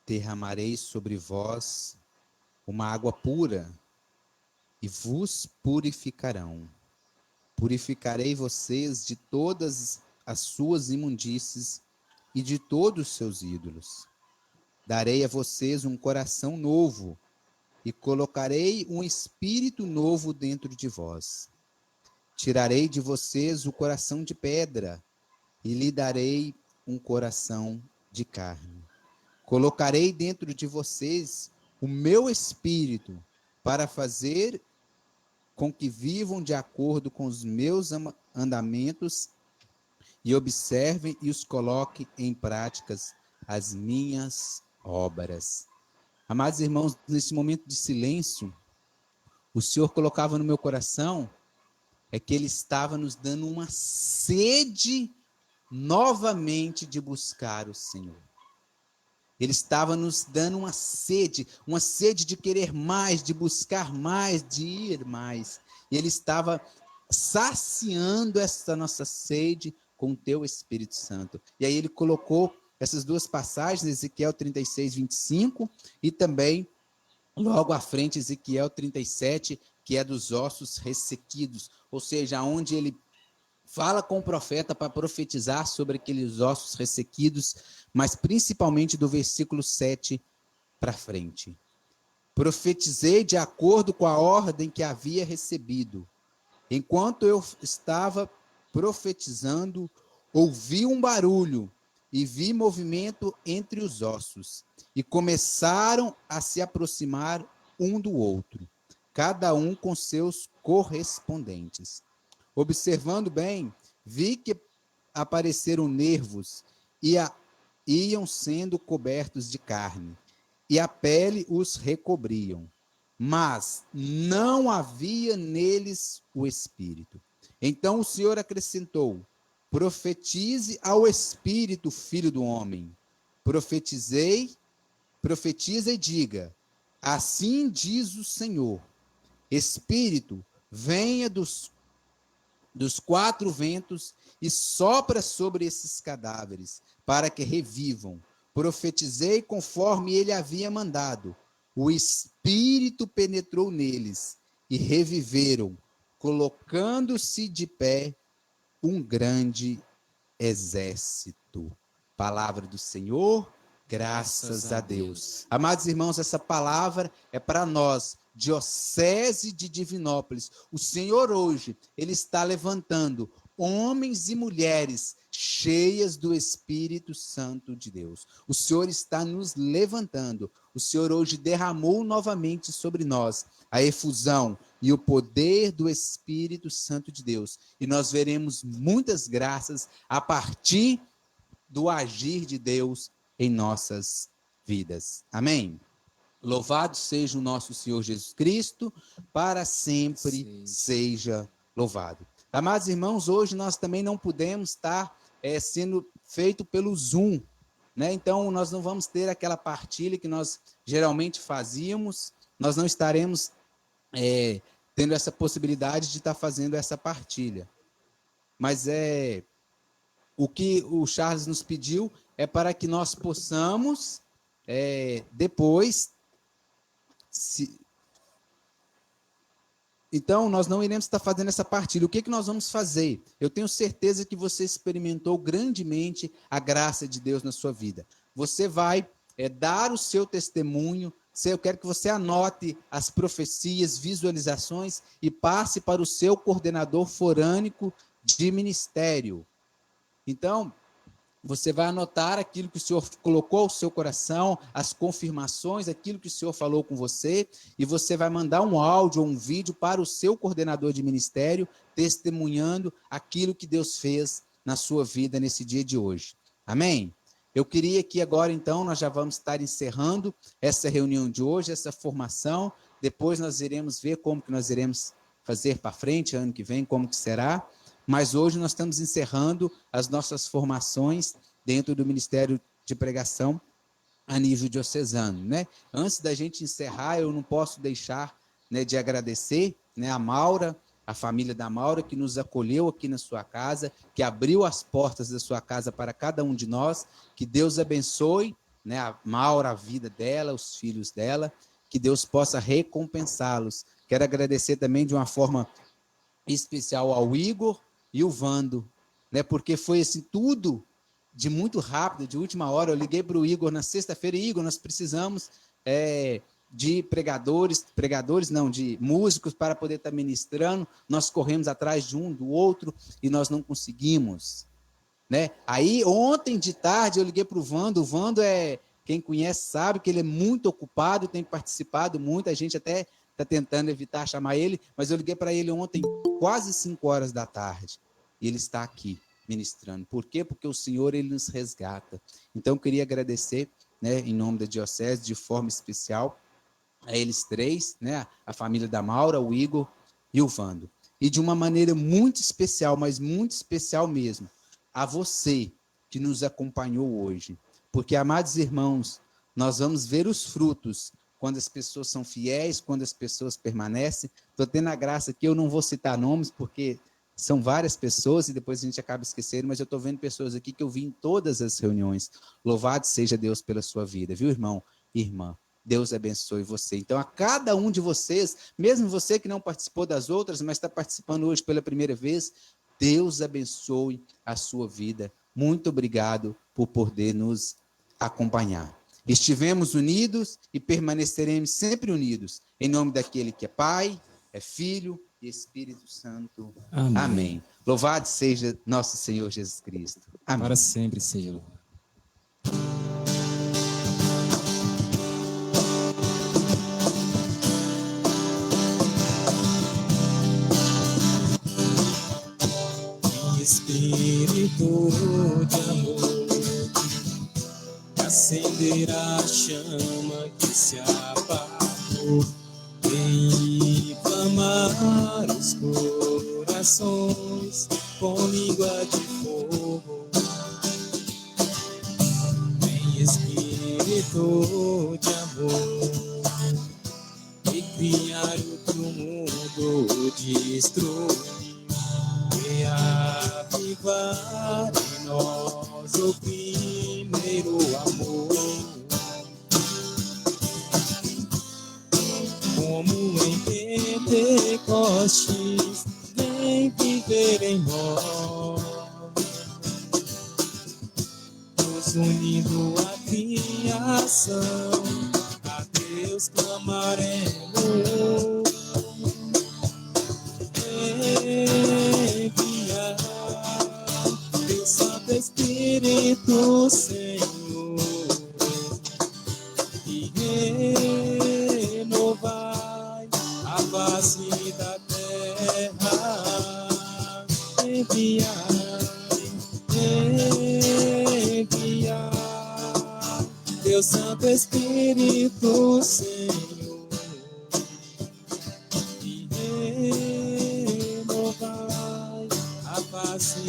Derramarei sobre vós uma água pura e vos purificarão. Purificarei vocês de todas as suas imundícies e de todos os seus ídolos. Darei a vocês um coração novo e colocarei um espírito novo dentro de vós. Tirarei de vocês o coração de pedra e lhe darei um coração de carne. Colocarei dentro de vocês o meu espírito para fazer com que vivam de acordo com os meus andamentos e observem e os coloquem em práticas as minhas obras. Amados irmãos, nesse momento de silêncio, o Senhor colocava no meu coração é que Ele estava nos dando uma sede novamente de buscar o Senhor. Ele estava nos dando uma sede de querer mais, de buscar mais, de ir mais. E Ele estava saciando essa nossa sede com o teu Espírito Santo. E aí Ele colocou essas duas passagens, Ezequiel 36, 25, e também, logo à frente, Ezequiel 37, que é dos ossos ressequidos, ou seja, onde Ele fala com o profeta para profetizar sobre aqueles ossos ressequidos, mas principalmente do versículo 7 para frente. Profetizei de acordo com a ordem que havia recebido. Enquanto eu estava profetizando, ouvi um barulho e vi movimento entre os ossos, e começaram a se aproximar um do outro, cada um com seus correspondentes. Observando bem, vi que apareceram nervos e iam sendo cobertos de carne, e a pele os recobriam, mas não havia neles o espírito. Então o Senhor acrescentou: profetize ao espírito, filho do homem. Profetiza e diga: assim diz o Senhor, espírito, venha dos 4 ventos e sopra sobre esses cadáveres, para que revivam. Profetizei conforme ele havia mandado. O espírito penetrou neles e reviveram, colocando-se de pé um grande exército. Palavra do Senhor, graças a Deus. Amados irmãos, essa palavra é para nós, Diocese de Divinópolis. O Senhor hoje, ele está levantando homens e mulheres cheias do Espírito Santo de Deus. O Senhor está nos levantando. O Senhor hoje derramou novamente sobre nós a efusão e o poder do Espírito Santo de Deus. E nós veremos muitas graças a partir do agir de Deus em nossas vidas. Amém? Louvado seja o nosso Senhor Jesus Cristo, para sempre seja louvado. Amados irmãos, hoje nós também não podemos estar sendo feito pelo Zoom, né? Então nós não vamos ter aquela partilha que nós geralmente fazíamos, nós não estaremos tendo essa possibilidade de estar fazendo essa partilha. Mas o que o Charles nos pediu é para que nós possamos depois Então, nós não iremos estar fazendo essa partilha. O que nós vamos fazer? Eu tenho certeza que você experimentou grandemente a graça de Deus na sua vida. Você vai dar o seu testemunho. Eu quero que você anote as profecias, visualizações e passe para o seu coordenador forânico de ministério. Então, você vai anotar aquilo que o Senhor colocou ao seu coração, as confirmações, aquilo que o Senhor falou com você, e você vai mandar um áudio ou um vídeo para o seu coordenador de ministério, testemunhando aquilo que Deus fez na sua vida nesse dia de hoje. Amém? Eu queria que agora, então, nós já vamos estar encerrando essa reunião de hoje, essa formação. Depois nós iremos ver como que nós iremos fazer para frente, ano que vem, como que será. Mas hoje nós estamos encerrando as nossas formações dentro do Ministério de Pregação a nível diocesano, né? Antes da gente encerrar, eu não posso deixar, né, de agradecer, né, a Maura, a família da Maura, que nos acolheu aqui na sua casa, que abriu as portas da sua casa para cada um de nós. Que Deus abençoe, né, a Maura, a vida dela, os filhos dela, que Deus possa recompensá-los. Quero agradecer também de uma forma especial ao Igor e o Vando, né? Porque foi assim tudo de muito rápido, de última hora. Eu liguei para o Igor na sexta-feira: Igor, nós precisamos de de músicos para poder estar ministrando. Nós corremos atrás de um, do outro, e nós não conseguimos, né? Aí, ontem de tarde, eu liguei para o Vando. O Vando quem conhece sabe que ele é muito ocupado, tem participado muito, a gente até está tentando evitar chamar ele, mas eu liguei para ele ontem, quase 5 horas da tarde, e ele está aqui ministrando. Por quê? Porque o Senhor, ele nos resgata. Então, eu queria agradecer, né, em nome da Diocese, de forma especial, a eles 3, né, a família da Maura, o Igor e o Vando. E de uma maneira muito especial, mas muito especial mesmo, a você que nos acompanhou hoje. Porque, amados irmãos, nós vamos ver os frutos quando as pessoas são fiéis, quando as pessoas permanecem. Estou tendo a graça aqui, eu não vou citar nomes, porque são várias pessoas e depois a gente acaba esquecendo, mas eu estou vendo pessoas aqui que eu vi em todas as reuniões. Louvado seja Deus pela sua vida, viu, irmão e irmã? Deus abençoe você. Então, a cada um de vocês, mesmo você que não participou das outras, mas está participando hoje pela primeira vez, Deus abençoe a sua vida. Muito obrigado por poder nos acompanhar. Estivemos unidos e permaneceremos sempre unidos, em nome daquele que é Pai, é Filho e Espírito Santo. Amém. Amém. Louvado seja nosso Senhor Jesus Cristo. Amém. Para sempre seja louvado. Espírito de amor, acenderá a chama que se apagou, vem inflamar os corações com língua de fogo. Vem Espírito de amor, e criar outro mundo, destruir, e avivar em nós o primeiro amor. Como em Pentecostes, vem viver em nós, nos unindo à criação, a Deus clamaremos. Enviar teu Santo Espírito, Senhor, e renovai a face da terra. Enviai teu Santo Espírito, Senhor, e renovai a face